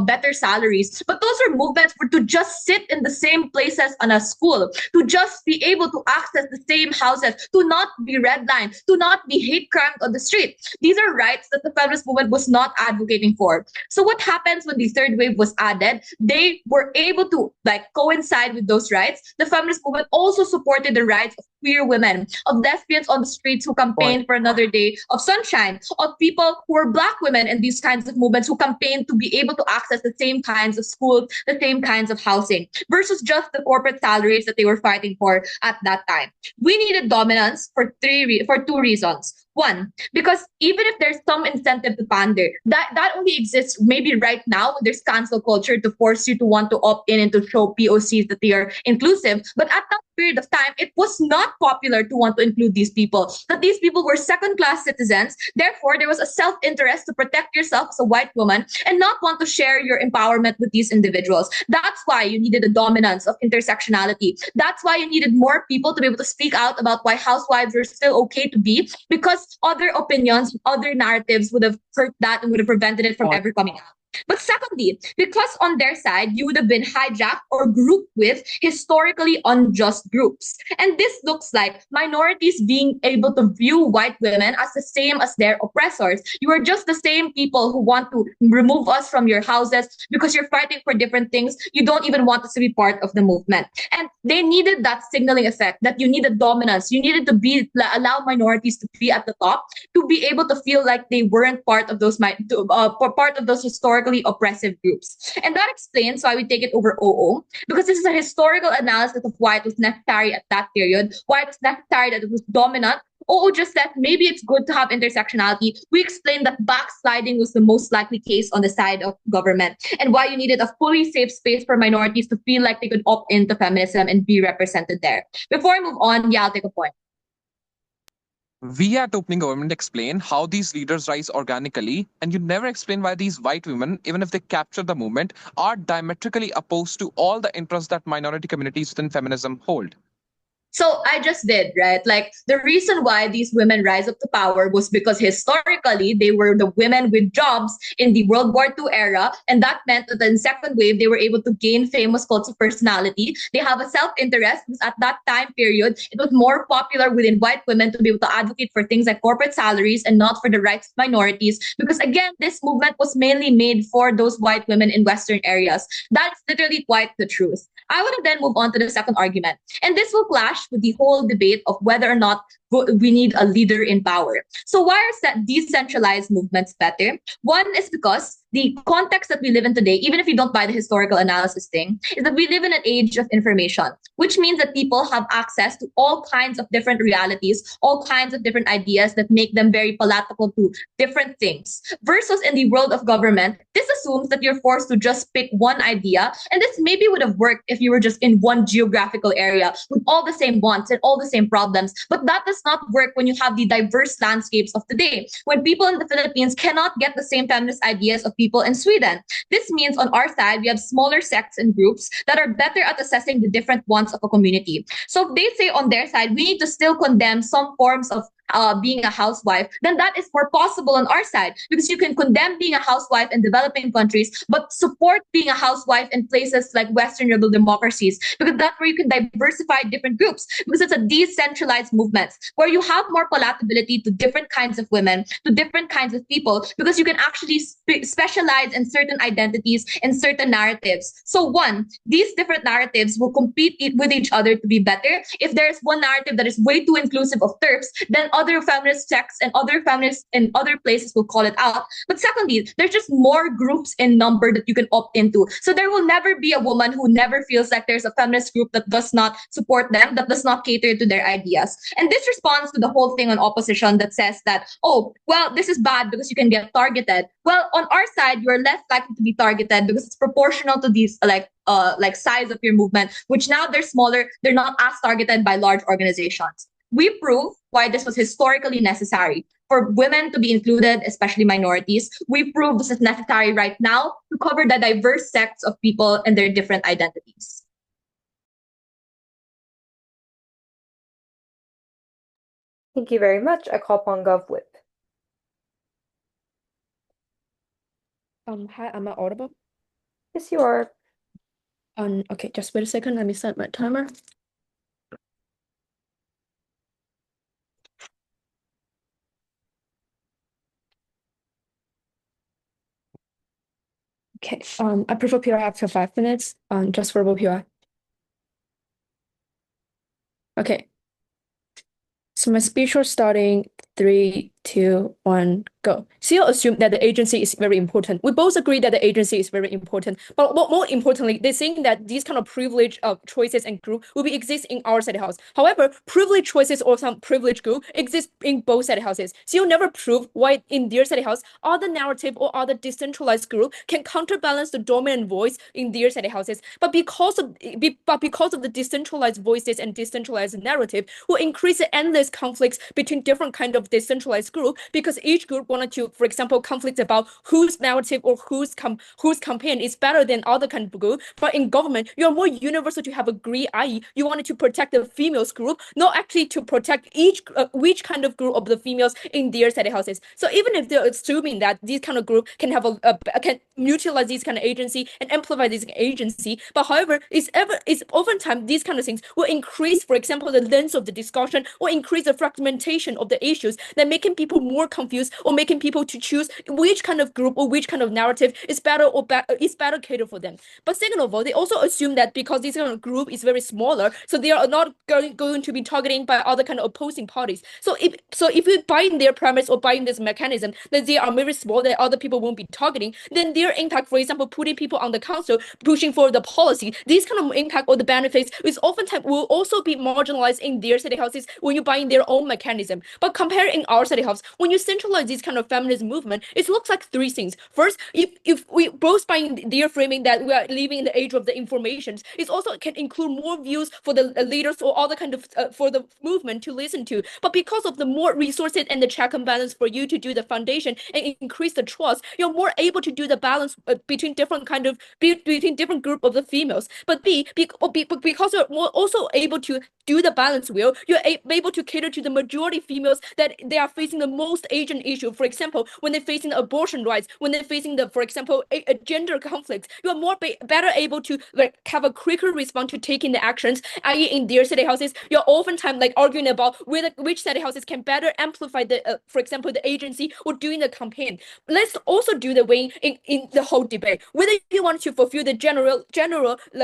better salaries, but those are movements for to just sit in the same places on a school, to just be able to access the same houses, to not be redlined, to not be hate crimed on the street. These are rights that the feminist movement was not advocating for. So what happens when the third wave was added? They were able to coincide with those rights. The feminist movement also supported the rights of queer women, of lesbians on the streets who campaigned for another day of sunshine, of people who are Black women in these kinds of movements who campaigned to be able to access the same kinds of schools, the same kinds of housing, versus just the corporate salaries that they were fighting for at that time. We needed dominance for two reasons. One, because even if there's some incentive to pander, that only exists maybe right now when there's cancel culture to force you to want to opt in and to show POCs that they are inclusive. But at that period of time, it was not popular to want to include these people, that these people were second-class citizens. Therefore, there was a self-interest to protect yourself as a white woman and not want to share your empowerment with these individuals. That's why you needed a dominance of intersectionality. That's why you needed more people to be able to speak out about why housewives were still okay to be, because other opinions, other narratives would have hurt that and would have prevented it from ever coming out. But secondly, because on their side, you would have been hijacked or grouped with historically unjust groups. And this looks like minorities being able to view white women as the same as their oppressors. You are just the same people who want to remove us from your houses because you're fighting for different things. You don't even want us to be part of the movement. And they needed that signaling effect, that you needed dominance. You needed to allow minorities to be at the top, to be able to feel like they weren't part of those historical oppressive groups. And that explains why we take it over OO, because this is a historical analysis of why it was necessary at that period, why it was necessary that it was dominant. OO just said maybe it's good to have intersectionality. We explained that backsliding was the most likely case on the side of government, and why you needed a fully safe space for minorities to feel like they could opt into feminism and be represented there. Before I move on, I'll take a point. We at Opening Government explain how these leaders rise organically, and you never explain why these white women, even if they capture the movement, are diametrically opposed to all the interests that minority communities within feminism hold. So I just did, right? Like, the reason why these women rise up to power was because historically they were the women with jobs in the World War II era. And that meant that in second wave, they were able to gain famous cults of personality. They have a self-interest because at that time period, it was more popular within white women to be able to advocate for things like corporate salaries and not for the rights of minorities. Because again, this movement was mainly made for those white women in Western areas. That's literally quite the truth. I want to then move on to the second argument. And this will clash with the whole debate of whether or not we need a leader in power. So why are decentralized movements better? One is because the context that we live in today, even if you don't buy the historical analysis thing, is that we live in an age of information, which means that people have access to all kinds of different realities, all kinds of different ideas that make them very palatable to different things. Versus in the world of government, this assumes that you're forced to just pick one idea, and this maybe would have worked if you were just in one geographical area with all the same wants and all the same problems, but that does not work when you have the diverse landscapes of today, when people in the Philippines cannot get the same feminist ideas of people in Sweden. This means on our side, we have smaller sects and groups that are better at assessing the different wants of a community. So they say on their side, we need to still condemn some forms of being a housewife, then that is more possible on our side, because you can condemn being a housewife in developing countries, but support being a housewife in places like Western liberal democracies, because that's where you can diversify different groups, because it's a decentralized movement where you have more palatability to different kinds of women, to different kinds of people, because you can actually specialize in certain identities and certain narratives. So one, these different narratives will compete with each other to be better. If there's one narrative that is way too inclusive of TERFs, then other feminist texts and other feminists in other places will call it out. But secondly, there's just more groups in number that you can opt into. So there will never be a woman who never feels like there's a feminist group that does not support them, that does not cater to their ideas. And this responds to the whole thing on opposition that says that, oh, well, this is bad because you can get targeted. Well, on our side, you're less likely to be targeted because it's proportional to these like size of your movement, which now they're smaller, they're not as targeted by large organizations. We prove why this was historically necessary for women to be included, especially minorities. We prove this is necessary right now to cover the diverse sects of people and their different identities. Thank you very much. I call upon Gov Whip. Hi, am I audible? Yes, you are. Okay, just wait a second. Let me set my timer. Okay, I prefer PR after 5 minutes. Just verbal PR. Okay. So my speech was starting 3, 2, 1, go. CEO assumed that the agency is very important. We both agree that the agency is very important. But more importantly, they think that these kind of privileged choices and group will be exist in our study house. However, privileged choices or some privileged group exist in both study houses. CEO never proved why in their study house, other narrative or other decentralized group can counterbalance the dominant voice in their study houses. But because of the decentralized voices and decentralized narrative will increase the endless conflicts between different kind of decentralized group, because each group wanted to, for example, conflict about whose narrative or whose campaign is better than other kind of group. But in government, you're more universal to have agree, i.e. you wanted to protect the females group, not actually to protect which kind of group of the females in their study houses. So even if they're assuming that these kind of group can have can utilize this kind of agency and amplify this agency, but however, it's oftentimes these kind of things will increase, for example, the length of the discussion or increase the fragmentation of the issues, that making people more confused or making people to choose which kind of group or which kind of narrative is better or is better catered for them. But second of all, they also assume that because this kind of group is very smaller, so they are not going to be targeting by other kind of opposing parties. So if we buy in their premise or buy in this mechanism that they are very small, that other people won't be targeting, then their impact, for example, putting people on the council, pushing for the policy, these kind of impact or the benefits is oftentimes will also be marginalized in their city houses when you buy in their own mechanism. But compare in our city house, when you centralize this kind of feminist movement, it looks like three things. First, if we both buy in their framing that we are living in the age of the information, it also can include more views for the leaders or other kind of for the movement to listen to. But because of the more resources and the check and balance for you to do the foundation and increase the trust, you're more able to do the balance between different kind of between different group of the females. But because you're more also able to do the balance well, you're able to cater to the majority females that they are facing the most urgent issue. For example, when they're facing the abortion rights, when they're facing the, for example, a gender conflicts, you are more better able to like have a quicker response to taking the actions. I.e., in their city houses, you're oftentimes like arguing about which city houses can better amplify the, for example, the agency or doing the campaign. Let's also do the way in the whole debate, whether you want to fulfill the general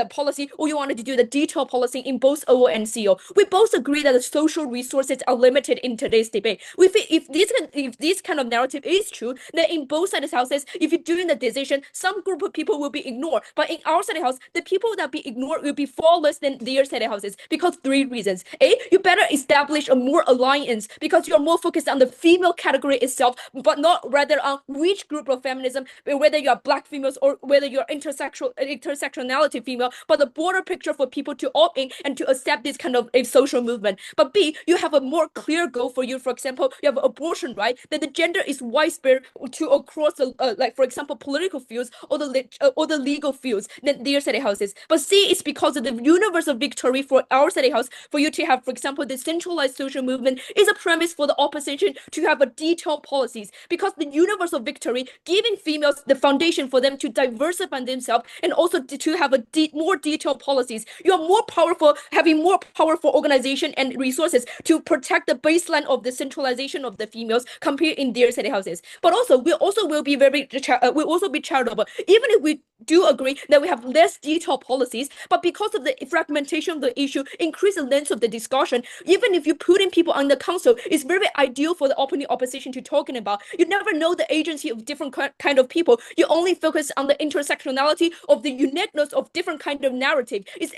policy or you wanted to do the detailed policy in both OO and CO. We both agree that the social resources are limited in today's debate. If this kind of narrative is true, then in both city houses, if you're doing the decision, some group of people will be ignored. But in our city house, the people that be ignored will be far less than their city houses because three reasons. A, you better establish a more alliance because you're more focused on the female category itself, but not rather on which group of feminism, whether you're black females or whether you're intersectionality female, but the broader picture for people to opt in and to accept this kind of a social movement. But B, you have a more clear goal for you, for example, example, you have abortion, right? That the gender is widespread to across the like, for example, political fields or the legal fields than their study houses. But C is because of the universal victory for our study house. For you to have, for example, the centralized social movement is a premise for the opposition to have a detailed policies, because the universal victory giving females the foundation for them to diversify themselves and also to have a more detailed policies. You are more powerful, having more powerful organization and resources to protect the baseline of the centralization of the females compared in their study houses. But also, we also will be will also be charitable, even if we do agree that we have less detailed policies, but because of the fragmentation of the issue, increase the length of the discussion, even if you put in people on the council, it's very ideal for the opening opposition to talking about. You never know the agency of different kind of people. You only focus on the intersectionality of the uniqueness of different kind of narrative. It's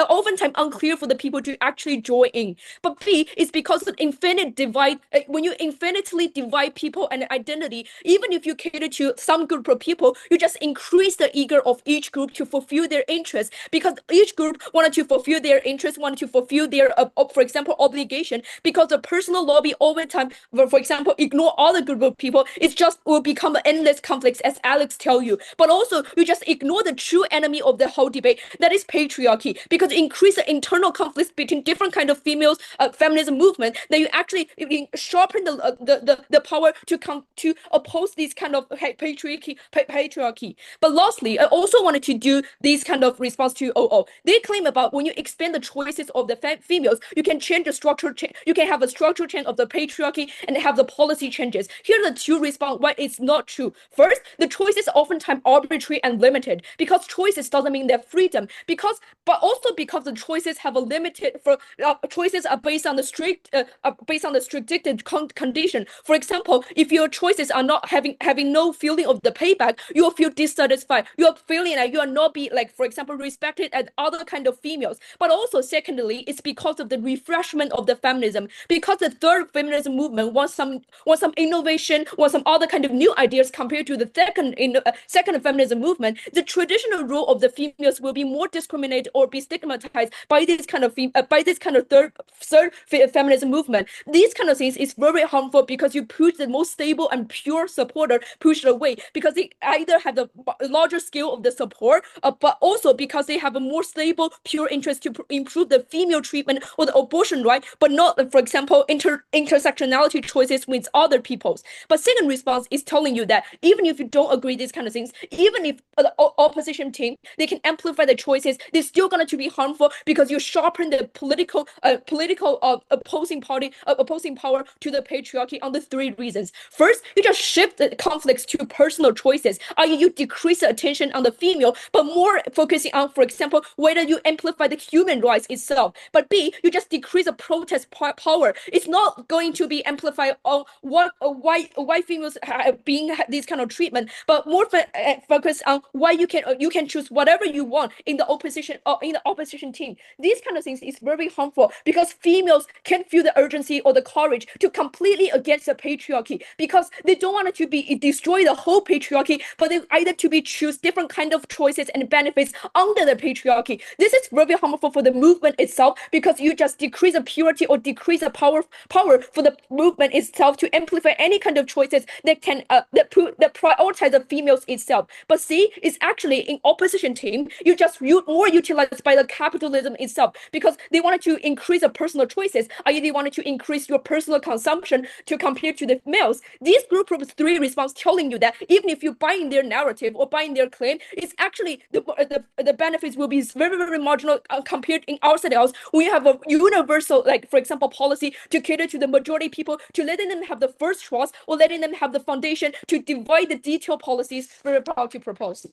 oftentimes unclear for the people to actually join in. But B is because of infinite divide. When you infinitely divide people and identity, even if you cater to some group of people, you just increase the ego of each group to fulfill their interests, because each group wanted to fulfill their interests, wanted to fulfill their, for example, obligation, because the personal lobby over time, for example, ignore other group of people, it just will become endless conflicts, as Alex tell you. But also, you just ignore the true enemy of the whole debate, that is patriarchy, because it increase the internal conflicts between different kind of females, feminism movement, that you actually sharpen the power to oppose these kind of patriarchy. But lastly, I also wanted to do this kind of response to OO. They claim about when you expand the choices of the females, you can change the structure, you can have a structural change of the patriarchy and have the policy changes. Here are the two response why it's not true. First, the choices are oftentimes arbitrary and limited, because choices doesn't mean they're freedom, but also because the choices have a limited choices are based on the restricted condition. For example, if your choices are not having no feeling of the payback, you will feel dissatisfied. You are feeling like you are not be, like, for example, respected as other kind of females. But also, secondly, it's because of the refreshment of the feminism, because the third feminism movement wants some innovation, wants some other kind of new ideas compared to the second feminism movement. The traditional role of the females will be more discriminated or be stigmatized by this kind of third feminism movement. These kind of things is very harmful, because you push the most stable and pure supporter pushed away, because they either have the larger scale of the support, but also because they have a more stable, pure interest to improve the female treatment or the abortion right, but not, for example, intersectionality choices with other people's. But second response is telling you that even if you don't agree these kind of things, even if the opposition team, they can amplify the choices, they're still going to be harmful, because you sharpen the political opposing power to the patriarchy on the three reasons. First, you just shift the conflicts to personal choices, i.e. you decrease the attention on the female, but more focusing on, for example, whether you amplify the human rights itself. But B, you just decrease the protest power. It's not going to be amplified on why females being this kind of treatment, but more focus on why you can choose whatever you want in the opposition team. These kind of things is very harmful, because females can feel the urgency or the courage to completely against the patriarchy, because they don't want it to be destroy the whole patriarchy, but they either to be choose different kind of choices and benefits under the patriarchy. This is very harmful for the movement itself, because you just decrease the purity or decrease the power for the movement itself to amplify any kind of choices that can that prioritize the females itself. But see, it's actually in opposition team, you just more utilized by the capitalism itself, because they wanted to increase the personal choices, i.e. they wanted to increase your personal consumption to compare to the males. These group of three response telling you that even if you buy in their narrative or buy in their claim, it's actually the benefits will be very, very marginal compared in our study house. We have a universal, like, for example, policy to cater to the majority people, to letting them have the first choice or letting them have the foundation to divide the detailed policies we're about to propose.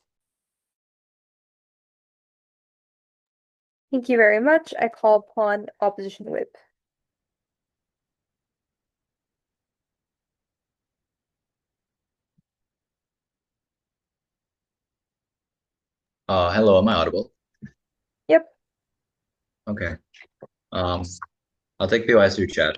Thank you very much. I call upon opposition whip. Hello, am I audible? Yep. Okay. I'll take POS through chat.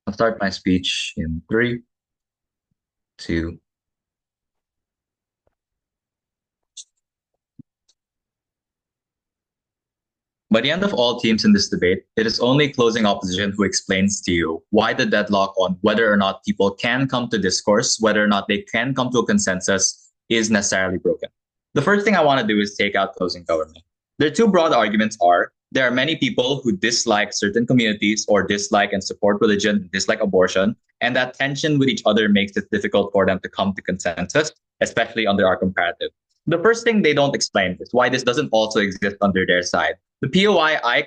I'll start my speech in 3, 2. By the end of all teams in this debate, it is only closing opposition who explains to you why the deadlock on whether or not people can come to discourse, whether or not they can come to a consensus, is necessarily broken. The first thing I want to do is take out closing government. Their two broad arguments are there are many people who dislike certain communities or dislike and support religion, dislike abortion, and that tension with each other makes it difficult for them to come to consensus, especially under our comparative. The first thing they don't explain is why this doesn't also exist under their side. The POI I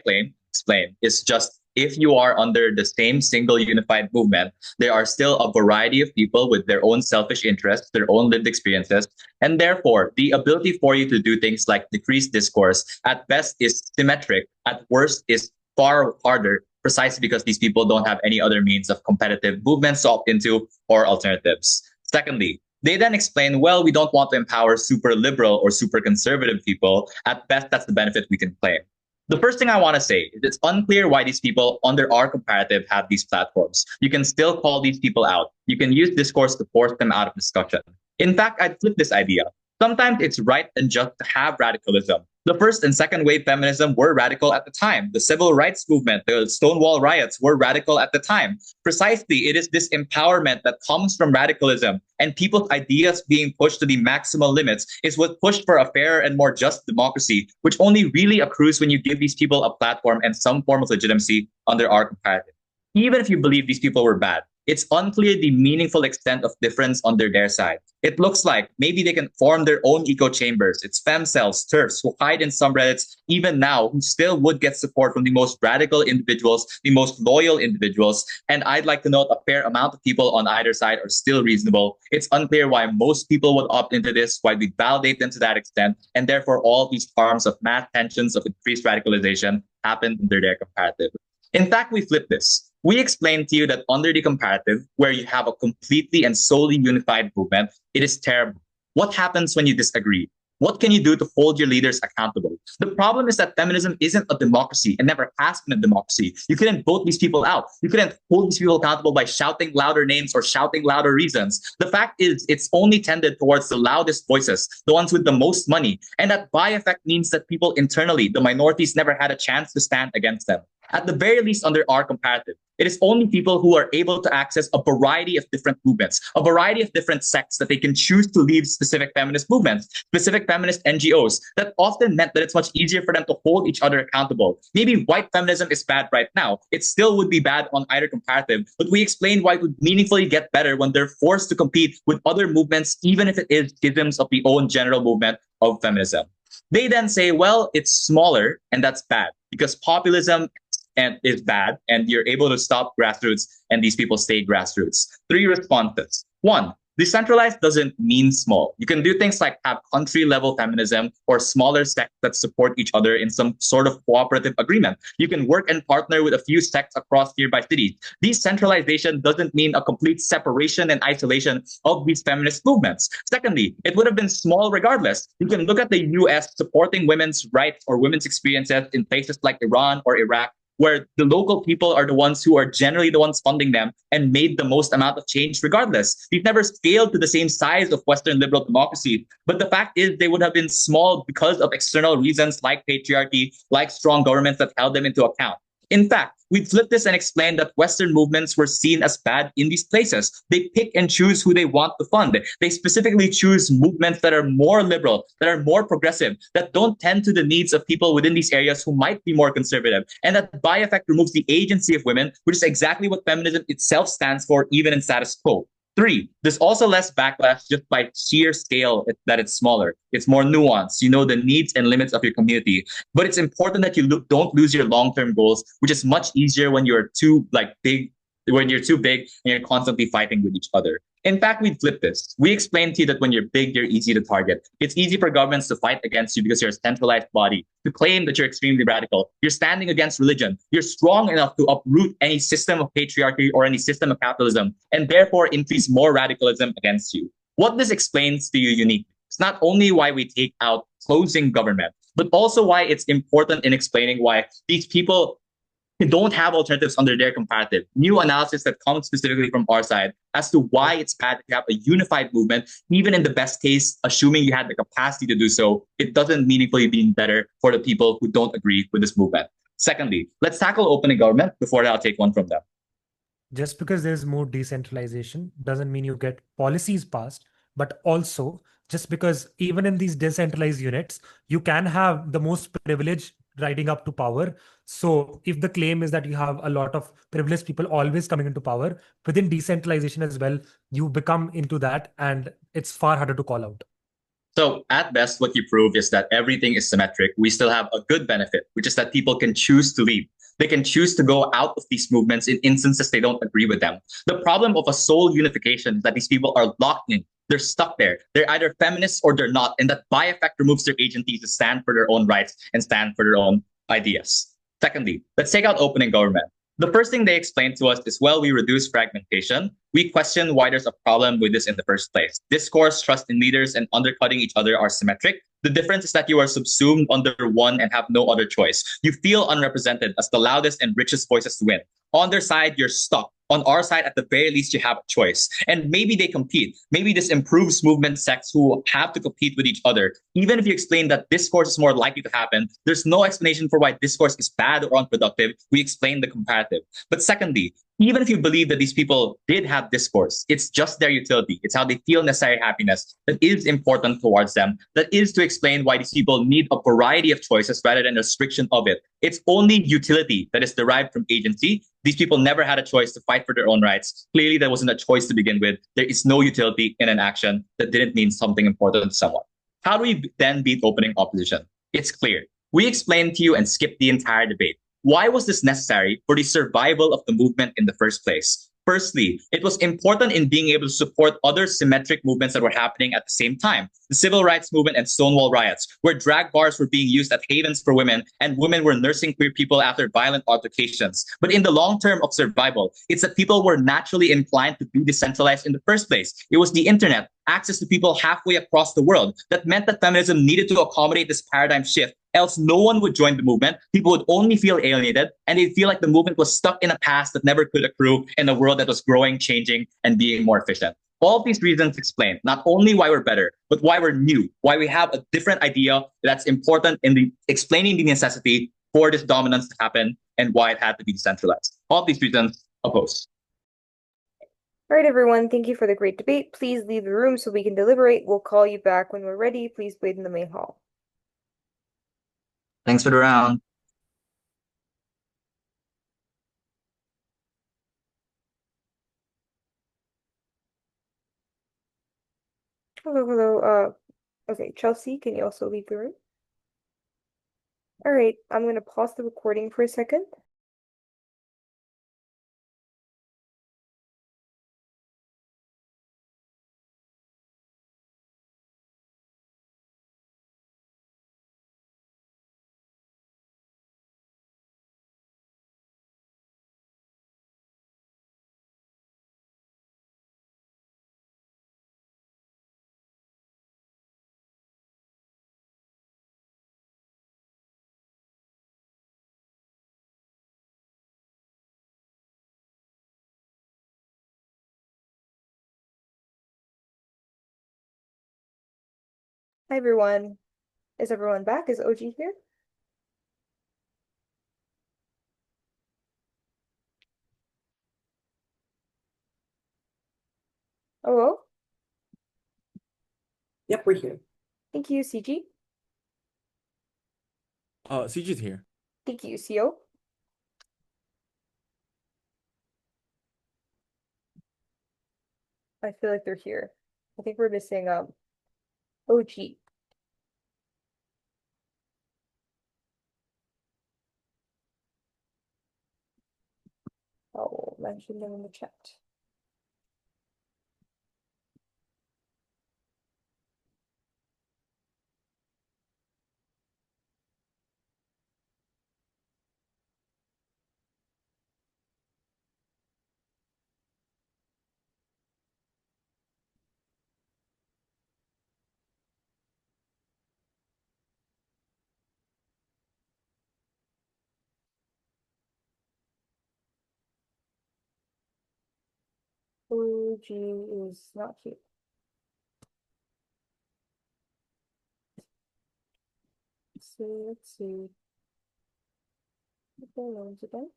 explain is just if you are under the same single unified movement, there are still a variety of people with their own selfish interests, their own lived experiences, and therefore the ability for you to do things like decrease discourse at best is symmetric, at worst is far harder, precisely because these people don't have any other means of competitive movements to opt into or alternatives. Secondly, they then explain, well, we don't want to empower super liberal or super conservative people. At best, that's the benefit we can claim. The first thing I want to say is it's unclear why these people under our comparative have these platforms. You can still call these people out. You can use discourse to force them out of discussion. In fact, I'd flip this idea. Sometimes it's right and just to have radicalism. The first and second wave feminism were radical at the time. The civil rights movement, the Stonewall riots were radical at the time. Precisely, it is this empowerment that comes from radicalism and people's ideas being pushed to the maximal limits is what pushed for a fairer and more just democracy, which only really accrues when you give these people a platform and some form of legitimacy under our comparative. Even if you believe these people were bad, it's unclear the meaningful extent of difference under their side. It looks like maybe they can form their own echo chambers. It's femcells, TERFs who hide in subreddits even now who still would get support from the most radical individuals, the most loyal individuals. And I'd like to note a fair amount of people on either side are still reasonable. It's unclear why most people would opt into this, why we validate them to that extent. And therefore, all these harms of mass tensions of increased radicalization happen under their comparative. In fact, we flip this. We explained to you that under the comparative, where you have a completely and solely unified movement, it is terrible. What happens when you disagree? What can you do to hold your leaders accountable? The problem is that feminism isn't a democracy and never has been a democracy. You couldn't vote these people out. You couldn't hold these people accountable by shouting louder names or shouting louder reasons. The fact is, it's only tended towards the loudest voices, the ones with the most money. And that by effect means that people internally, the minorities, never had a chance to stand against them. At the very least, under our comparative, it is only people who are able to access a variety of different movements, a variety of different sects that they can choose to leave specific feminist movements, specific feminist NGOs. That often meant that it's much easier for them to hold each other accountable. Maybe white feminism is bad right now. It still would be bad on either comparative, but we explain why it would meaningfully get better when they're forced to compete with other movements, even if it is schisms of the own general movement of feminism. They then say, well, it's smaller, and that's bad because populism and is bad, and you're able to stop grassroots, and these people stay grassroots. 3 responses. 1, decentralized doesn't mean small. You can do things like have country-level feminism or smaller sects that support each other in some sort of cooperative agreement. You can work and partner with a few sects across nearby cities. Decentralization doesn't mean a complete separation and isolation of these feminist movements. Secondly, it would have been small regardless. You can look at the US supporting women's rights or women's experiences in places like Iran or Iraq, where the local people are the ones who are generally the ones funding them and made the most amount of change regardless. We've never scaled to the same size of Western liberal democracy, but the fact is they would have been small because of external reasons like patriarchy, like strong governments that held them into account. In fact, we flip this and explain that Western movements were seen as bad in these places. They pick and choose who they want to fund. They specifically choose movements that are more liberal, that are more progressive, that don't tend to the needs of people within these areas who might be more conservative, and that by effect removes the agency of women, which is exactly what feminism itself stands for, even in status quo. 3, there's also less backlash just by sheer scale that it's smaller. It's more nuanced. You know the needs and limits of your community. But it's important that you don't lose your long-term goals, which is much easier when you're too big and you're constantly fighting with each other. In fact, we flip this. We explain to you that when you're big, you're easy to target. It's easy for governments to fight against you because you're a centralized body, to claim that you're extremely radical. You're standing against religion. You're strong enough to uproot any system of patriarchy or any system of capitalism, and therefore increase more radicalism against you. What this explains to you uniquely is not only why we take out closing government, but also why it's important in explaining why these people They don't have alternatives under their comparative. New analysis that comes specifically from our side as to why it's bad to have a unified movement, even in the best case, assuming you had the capacity to do so, it doesn't meaningfully mean better for the people who don't agree with this movement. Secondly, let's tackle opening government before I'll take one from them. Just because there's more decentralization doesn't mean you get policies passed, but also just because even in these decentralized units, you can have the most privileged riding up to power. So if the claim is that you have a lot of privileged people always coming into power, within decentralization as well, you become into that, and it's far harder to call out. So at best, what you prove is that everything is symmetric. We still have a good benefit, which is that people can choose to leave. They can choose to go out of these movements in instances they don't agree with them. The problem of a sole unification is that these people are locked in. They're stuck there. They're either feminists or they're not. And that by effect removes their agency to stand for their own rights and stand for their own ideas. Secondly, let's take out opening government. The first thing they explained to us is, well, we reduce fragmentation. We question why there's a problem with this in the first place. Discourse, trust in leaders, and undercutting each other are symmetric. The difference is that you are subsumed under one and have no other choice. You feel unrepresented as the loudest and richest voices win. On their side, you're stuck. On our side, at the very least, you have a choice. And maybe they compete. Maybe this improves movement sects who have to compete with each other. Even if you explain that discourse is more likely to happen, there's no explanation for why discourse is bad or unproductive. We explain the comparative. But secondly, even if you believe that these people did have discourse, it's just their utility. It's how they feel necessary happiness that is important towards them, that is to explain why these people need a variety of choices rather than a restriction of it. It's only utility that is derived from agency. These people never had a choice to fight for their own rights. Clearly, there wasn't a choice to begin with. There is no utility in an action that didn't mean something important to someone. How do we then beat opening opposition? It's clear. We explained to you and skipped the entire debate. Why was this necessary for the survival of the movement in the first place? Firstly, it was important in being able to support other symmetric movements that were happening at the same time. The civil rights movement and Stonewall riots, where drag bars were being used as havens for women and women were nursing queer people after violent altercations. But in the long term of survival, it's that people were naturally inclined to be decentralized in the first place. It was the internet, access to people halfway across the world, that meant that feminism needed to accommodate this paradigm shift. Else no one would join the movement. People would only feel alienated, and they'd feel like the movement was stuck in a past that never could accrue in a world that was growing, changing, and being more efficient. All of these reasons explain not only why we're better, but why we're new, why we have a different idea that's important in the explaining the necessity for this dominance to happen and why it had to be decentralized. All of these reasons oppose. All right, everyone, thank you for the great debate. Please leave the room so we can deliberate. We'll call you back when we're ready. Please wait in the main hall. Thanks for the round. Hello, hello. Okay, Chelsea, can you also leave the room? All right, I'm going to pause the recording for a second. Hi, everyone. Is everyone back? Is OG here? Oh, Yep, we're here. thank you, CG. CG's here. Thank you, CO. I feel like they're here. I think we're missing OG. I'll mention them in the chat. OG is not here. So let's see. Okay, once again.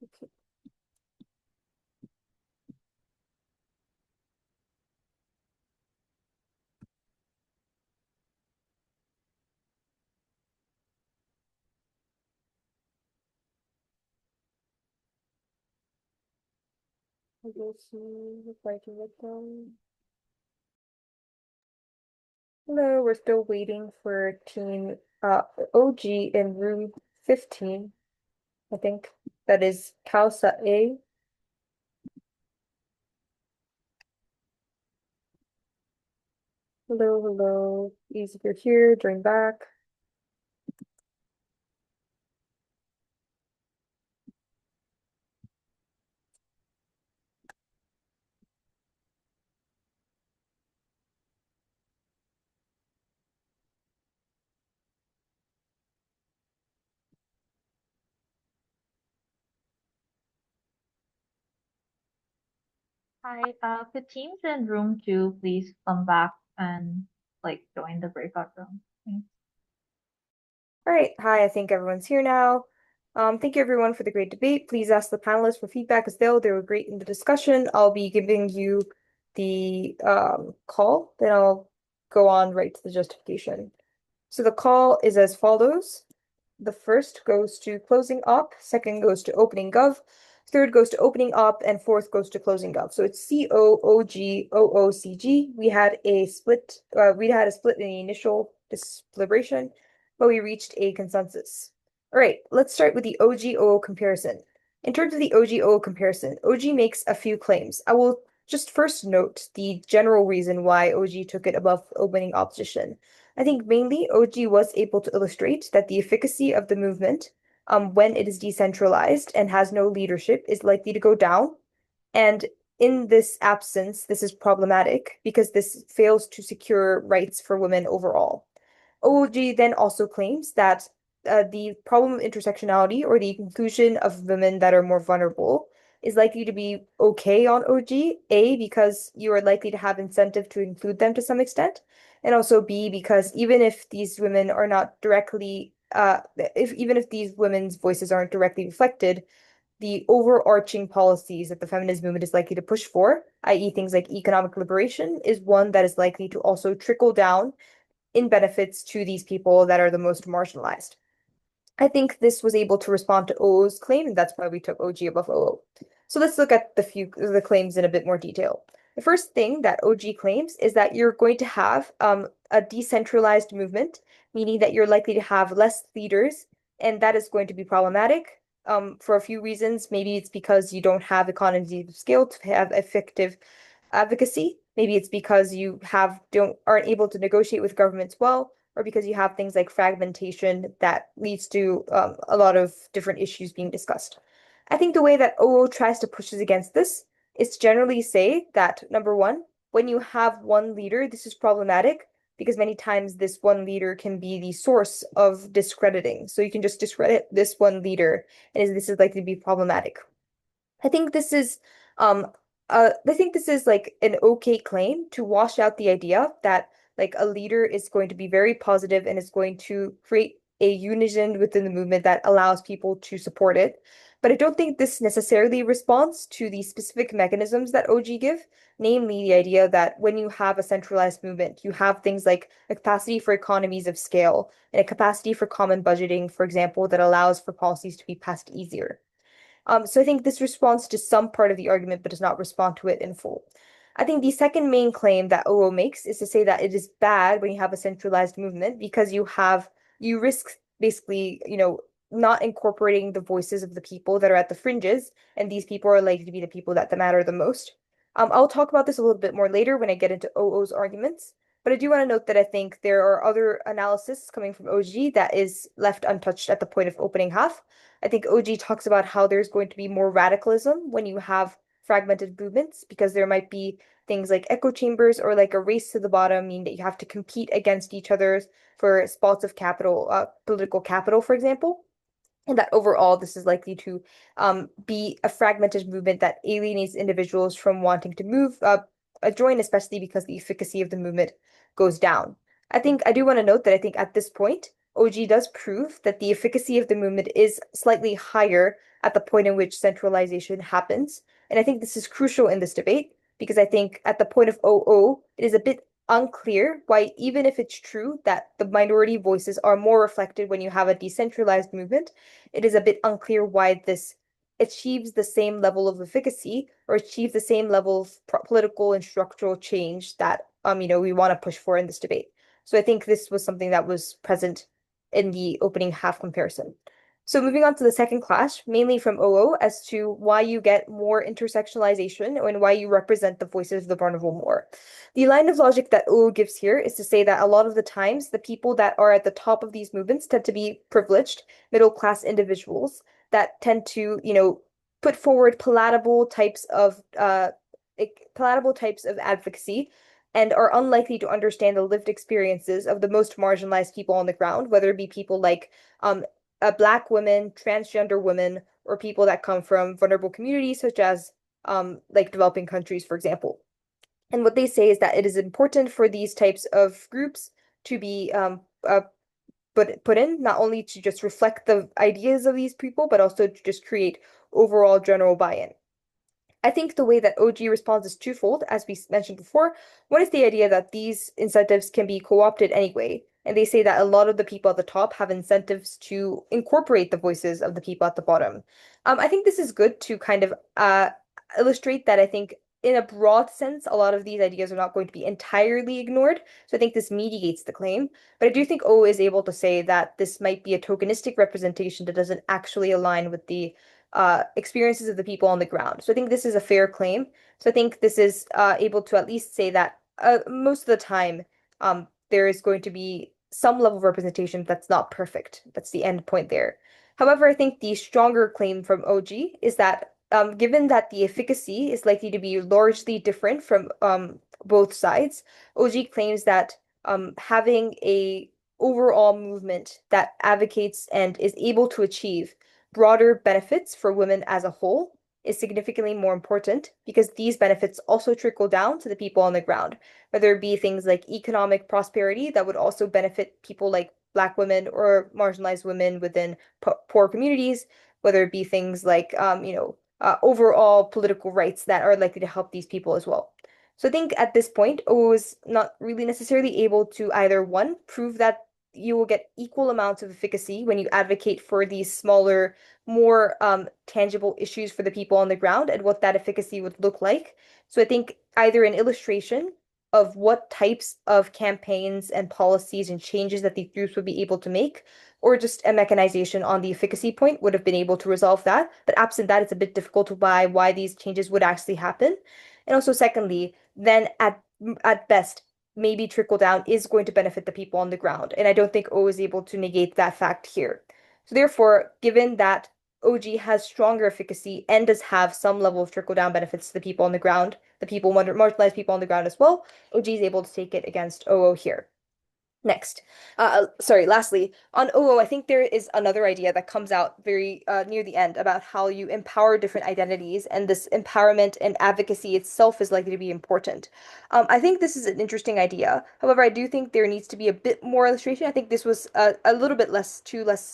Okay. I will see if I can get them. Hello, we're still waiting for team OG in room 15. I think that is Khalsa A. Hello, hello. Please, if you're here, join back. Hi, could teams in room 2 please come back and join the breakout room? Thanks. All right, hi, I think everyone's here now. Thank you everyone for the great debate. Please ask the panelists for feedback as they were great in the discussion. I'll be giving you the call, then I'll go on right to the justification. So the call is as follows. The first goes to closing op, second goes to opening gov, third goes to opening op, and fourth goes to closing gov. So it's COOG, We had a split. We had a split in the initial deliberation, but we reached a consensus. All right, let's start with the OG-OO comparison. In terms of the OG-OO comparison, OG makes a few claims. I will just first note the general reason why OG took it above opening opposition. I think mainly OG was able to illustrate that the efficacy of the movement, when it is decentralized and has no leadership, is likely to go down. And in this absence, this is problematic because this fails to secure rights for women overall. OG then also claims that the problem of intersectionality or the inclusion of women that are more vulnerable is likely to be okay on OG, A, because you are likely to have incentive to include them to some extent, and also B, because even if these women are not directly, even if these women's voices aren't directly reflected, the overarching policies that the feminist movement is likely to push for, i.e., things like economic liberation, is one that is likely to also trickle down in benefits to these people that are the most marginalized. I think this was able to respond to OO's claim, and that's why we took OG above OO. So let's look at the claims in a bit more detail. The first thing that OG claims is that you're going to have a decentralized movement, meaning that you're likely to have less leaders, and that is going to be problematic for a few reasons. Maybe it's because you don't have economies of scale to have effective advocacy. Maybe it's because you aren't able to negotiate with governments well, or because you have things like fragmentation that leads to a lot of different issues being discussed. I think the way that OO tries to push against this is to generally say that, number one, when you have one leader, this is problematic because many times this one leader can be the source of discrediting. So you can just discredit this one leader, and this is likely to be problematic. I think this is like an okay claim to wash out the idea that like a leader is going to be very positive and is going to create a unison within the movement that allows people to support it. But I don't think this necessarily responds to the specific mechanisms that OG give, namely the idea that when you have a centralized movement, you have things like a capacity for economies of scale and a capacity for common budgeting, for example, that allows for policies to be passed easier. So I think this responds to some part of the argument, but does not respond to it in full. I think the second main claim that OO makes is to say that it is bad when you have a centralized movement because you risk basically, not incorporating the voices of the people that are at the fringes, and these people are likely to be the people that matter the most. I'll talk about this a little bit more later when I get into OO's arguments, but I do want to note that I think there are other analysis coming from OG that is left untouched at the point of opening half. I think OG talks about how there's going to be more radicalism when you have fragmented movements because there might be things like echo chambers or like a race to the bottom, meaning that you have to compete against each other for spots of capital, political capital, for example. and that overall this is likely to be a fragmented movement that alienates individuals from wanting to move join, especially because the efficacy of the movement goes down. I do want to note that I think at this point, OG does prove that the efficacy of the movement is slightly higher at the point in which centralization happens. And I think this is crucial in this debate because I think at the point of OO, it is a bit unclear why, even if it's true that the minority voices are more reflected when you have a decentralized movement, it is a bit unclear why this achieves the same level of efficacy or achieves the same level of political and structural change that we want to push for in this debate. So I think this was something that was present in the opening half comparison. So moving on to the second clash, mainly from OO, as to why you get more intersectionalization and why you represent the voices of the vulnerable more. The line of logic that OO gives here is to say that a lot of the times, the people that are at the top of these movements tend to be privileged, middle-class individuals that tend to, put forward palatable types of advocacy and are unlikely to understand the lived experiences of the most marginalized people on the ground, whether it be people like Black women, transgender women, or people that come from vulnerable communities, such as like developing countries, for example. And what they say is that it is important for these types of groups to be put in, not only to just reflect the ideas of these people, but also to just create overall general buy-in. I think the way that OG responds is twofold, as we mentioned before. One is the idea that these incentives can be co-opted anyway, and they say that a lot of the people at the top have incentives to incorporate the voices of the people at the bottom. I think this is good to kind of illustrate that I think in a broad sense, a lot of these ideas are not going to be entirely ignored. So I think this mediates the claim. But I do think O is able to say that this might be a tokenistic representation that doesn't actually align with the experiences of the people on the ground. So I think this is a fair claim. So I think this is able to at least say that most of the time there is going to be some level of representation that's not perfect. That's the end point there. However, I think the stronger claim from OG is that given that the efficacy is likely to be largely different from both sides, OG claims that having a overall movement that advocates and is able to achieve broader benefits for women as a whole is significantly more important because these benefits also trickle down to the people on the ground, whether it be things like economic prosperity that would also benefit people like Black women or marginalized women within poor communities, whether it be things like, overall political rights that are likely to help these people as well. So I think at this point, O is not really necessarily able to either one, prove that you will get equal amounts of efficacy when you advocate for these smaller, more tangible issues for the people on the ground and what that efficacy would look like. So I think either an illustration of what types of campaigns and policies and changes that these groups would be able to make, or just a mechanization on the efficacy point would have been able to resolve that. But absent that, it's a bit difficult to buy why these changes would actually happen. And also, secondly, then at best, maybe trickle down is going to benefit the people on the ground. And I don't think O is able to negate that fact here. So therefore, given that OG has stronger efficacy and does have some level of trickle down benefits to the people on the ground, the people, marginalized people on the ground as well, OG is able to take it against OO here. Next, lastly, on OO, I think there is another idea that comes out very near the end about how you empower different identities, and this empowerment and advocacy itself is likely to be important. I think this is an interesting idea. However, I do think there needs to be a bit more illustration. I think this was a little bit less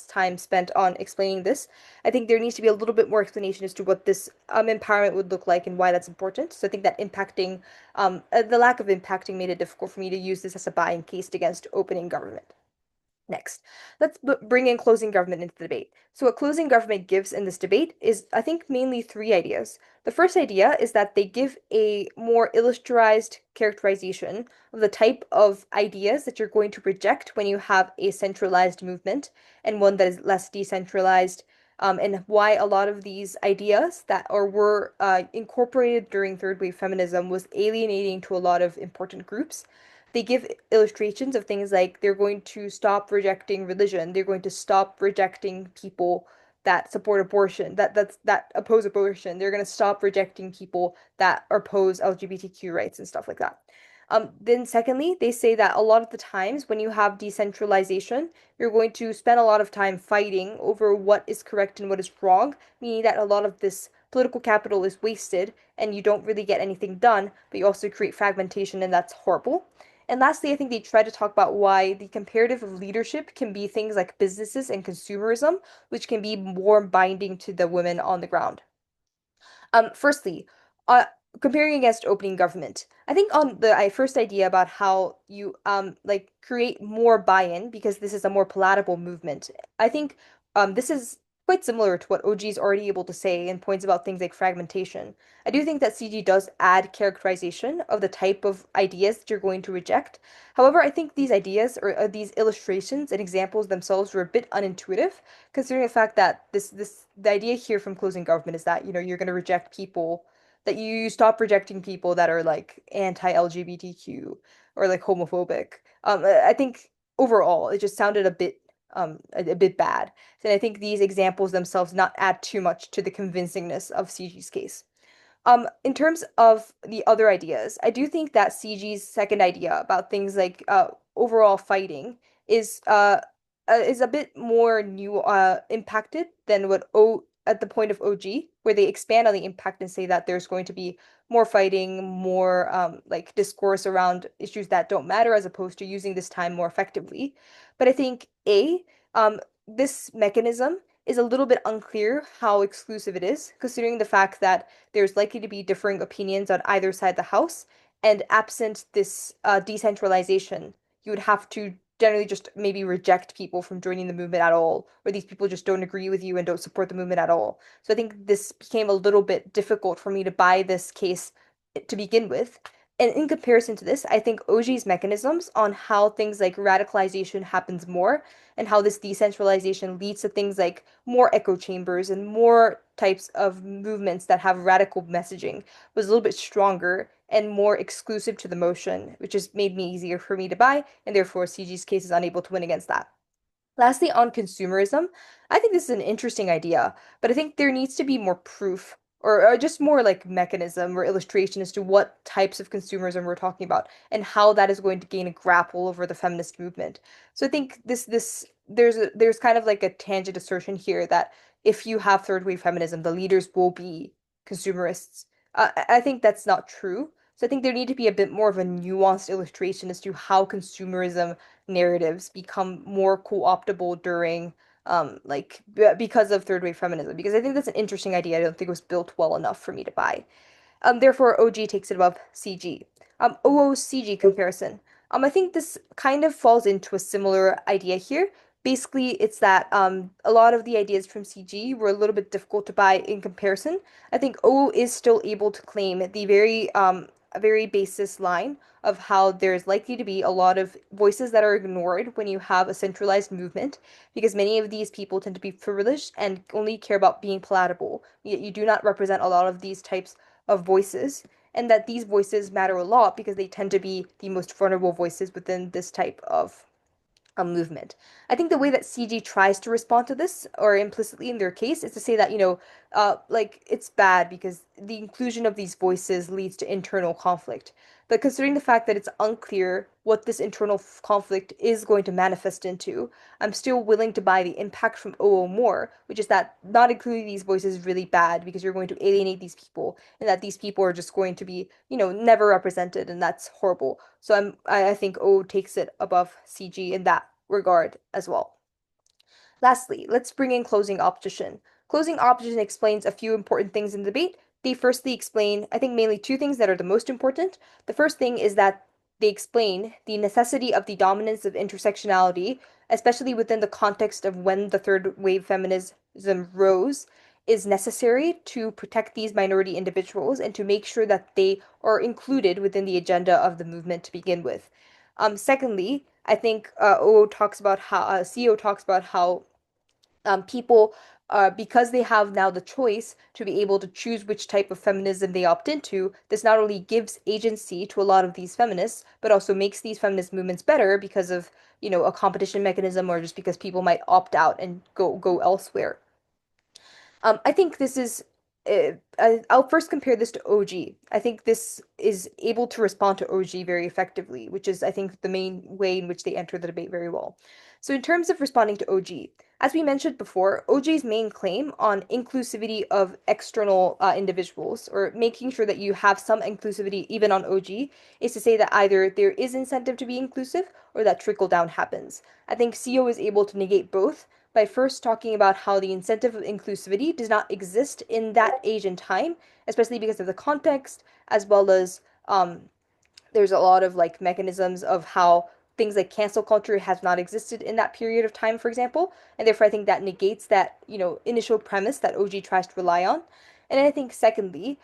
time spent on explaining this. I think there needs to be a little bit more explanation as to what this empowerment would look like and why that's important. So I think that the lack of impacting made it difficult for me to use this as a buying case against opening government. Next, let's bring in closing government into the debate. So what closing government gives in this debate is, I think, mainly three ideas. The first idea is that they give a more illustrated characterization of the type of ideas that you're going to reject when you have a centralized movement and one that is less decentralized, and why a lot of these ideas that were incorporated during third wave feminism was alienating to a lot of important groups. They give illustrations of things like they're going to stop rejecting religion, they're going to stop rejecting people that support abortion, that oppose abortion, they're going to stop rejecting people that oppose LGBTQ rights and stuff like that. Then secondly, they say that a lot of the times when you have decentralization, you're going to spend a lot of time fighting over what is correct and what is wrong, meaning that a lot of this political capital is wasted and you don't really get anything done, but you also create fragmentation, and that's horrible. And lastly, I think they try to talk about why the comparative of leadership can be things like businesses and consumerism, which can be more binding to the women on the ground. Firstly, uh, comparing against opening government, I think on the first idea about how you like create more buy-in because this is a more palatable movement. I think this is quite similar to what OG is already able to say in points about things like fragmentation. I do think that CG does add characterization of the type of ideas that you're going to reject. However, I think these ideas or these illustrations and examples themselves were a bit unintuitive, considering the fact that the idea here from closing government is that you're going to reject people, that you stop rejecting people that are like anti-LGBTQ or like homophobic. I think overall it just sounded a bit bad. And I think these examples themselves not add too much to the convincingness of CG's case. In terms of the other ideas, I do think that CG's second idea about things like overall fighting is is a bit more new impacted than what O at the point of OG, where they expand on the impact and say that there's going to be more fighting, more like discourse around issues that don't matter, as opposed to using this time more effectively. But I think this mechanism is a little bit unclear how exclusive it is, considering the fact that there's likely to be differing opinions on either side of the house, and absent this decentralization, you would have to generally just maybe reject people from joining the movement at all, or these people just don't agree with you and don't support the movement at all. So I think this became a little bit difficult for me to buy this case to begin with. And in comparison to this, I think OG's mechanisms on how things like radicalization happens more and how this decentralization leads to things like more echo chambers and more types of movements that have radical messaging was a little bit stronger and more exclusive to the motion, which just made me easier for me to buy, and therefore CG's case is unable to win against that. Lastly, on consumerism, I think this is an interesting idea, but I think there needs to be more proof or just more like mechanism or illustration as to what types of consumerism we're talking about and how that is going to gain a grapple over the feminist movement. So I think there's kind of like a tangent assertion here that if you have third wave feminism, the leaders will be consumerists. I think that's not true. So I think there need to be a bit more of a nuanced illustration as to how consumerism narratives become more co-optable during because of third wave feminism, because I think that's an interesting idea. I don't think it was built well enough for me to buy. Therefore OG takes it above CG. OO-CG comparison. I think this kind of falls into a similar idea here. Basically, it's that a lot of the ideas from CG were a little bit difficult to buy in comparison. I think OO is still able to claim the very basis line of how there's likely to be a lot of voices that are ignored when you have a centralized movement, because many of these people tend to be privileged and only care about being palatable. Yet you do not represent a lot of these types of voices, and that these voices matter a lot because they tend to be the most vulnerable voices within this type of a movement. I think the way that CG tries to respond to this, or implicitly in their case, is to say that, like it's bad because the inclusion of these voices leads to internal conflict. But considering the fact that it's unclear what this internal conflict is going to manifest into, I'm still willing to buy the impact from OO more, which is that not including these voices is really bad because you're going to alienate these people, and that these people are just going to be, never represented, and that's horrible. So I think O takes it above CG in that regard as well. Lastly, let's bring in closing opposition. Closing opposition explains a few important things in the debate. They firstly explain, I think, mainly two things that are the most important. The first thing is that they explain the necessity of the dominance of intersectionality, especially within the context of when the third wave feminism rose, is necessary to protect these minority individuals and to make sure that they are included within the agenda of the movement to begin with. Secondly, I think OO talks about how CO talks about how people, because they have now the choice to be able to choose which type of feminism they opt into, this not only gives agency to a lot of these feminists, but also makes these feminist movements better because of, a competition mechanism, or just because people might opt out and go elsewhere. I think this is I'll first compare this to OG. I think this is able to respond to OG very effectively, which is, I think, the main way in which they enter the debate very well. So, in terms of responding to OG, as we mentioned before, OG's main claim on inclusivity of external individuals, or making sure that you have some inclusivity even on OG, is to say that either there is incentive to be inclusive or that trickle down happens. I think CO is able to negate both by first talking about how the incentive of inclusivity does not exist in that age and time, especially because of the context, as well as there's a lot of like mechanisms of how things like cancel culture has not existed in that period of time, for example, and therefore I think that negates that initial premise that OG tries to rely on. And I think secondly,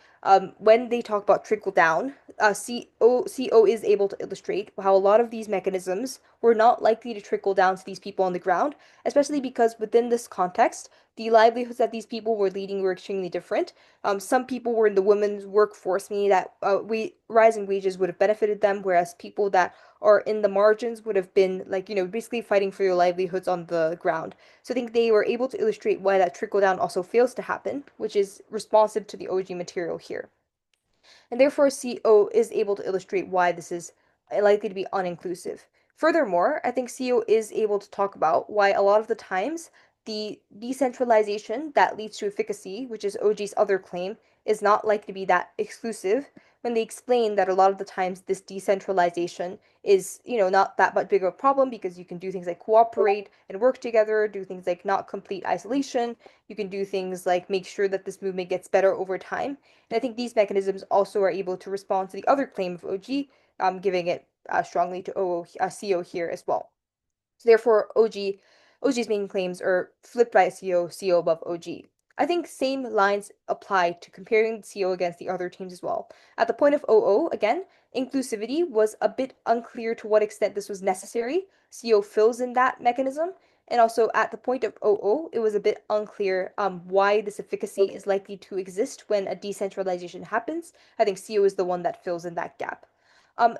when they talk about trickle down, CO is able to illustrate how a lot of these mechanisms were not likely to trickle down to these people on the ground, especially because within this context, the livelihoods that these people were leading were extremely different. Some people were in the women's workforce, meaning that rising wages would have benefited them, whereas people that are in the margins would have been like, basically fighting for your livelihoods on the ground. So I think they were able to illustrate why that trickle down also fails to happen, which is responsive to the OG material here. And therefore CO is able to illustrate why this is likely to be uninclusive. Furthermore, I think CO is able to talk about why a lot of the times the decentralization that leads to efficacy, which is OG's other claim, is not likely to be that exclusive when they explain that a lot of the times this decentralization is, not that much big of a problem because you can do things like cooperate and work together, do things like not complete isolation, you can do things like make sure that this movement gets better over time. And I think these mechanisms also are able to respond to the other claim of OG, giving it strongly to CO here as well. So therefore, OG's main claims are flipped by CO above OG. I think same lines apply to comparing CO against the other teams as well. At the point of OO, again, inclusivity was a bit unclear to what extent this was necessary. CO fills in that mechanism. And also at the point of OO, it was a bit unclear why this efficacy is likely to exist when a decentralization happens. I think CO is the one that fills in that gap.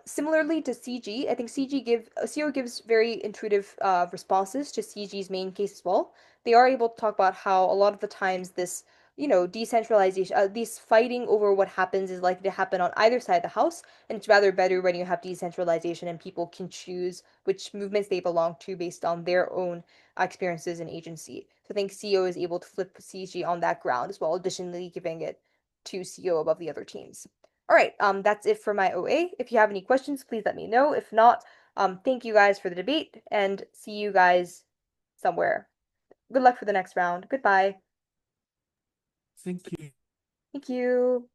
Similarly to CG, I think CO gives very intuitive responses to CG's main case as well. They are able to talk about how a lot of the times this, decentralization, these fighting over what happens is likely to happen on either side of the house, and it's rather better when you have decentralization and people can choose which movements they belong to based on their own experiences and agency. So I think CO is able to flip CG on that ground as well, additionally giving it to CO above the other teams. All right, that's it for my OA. If you have any questions, please let me know. If not, thank you guys for the debate and see you guys somewhere. Good luck for the next round. Goodbye. Thank you. Thank you.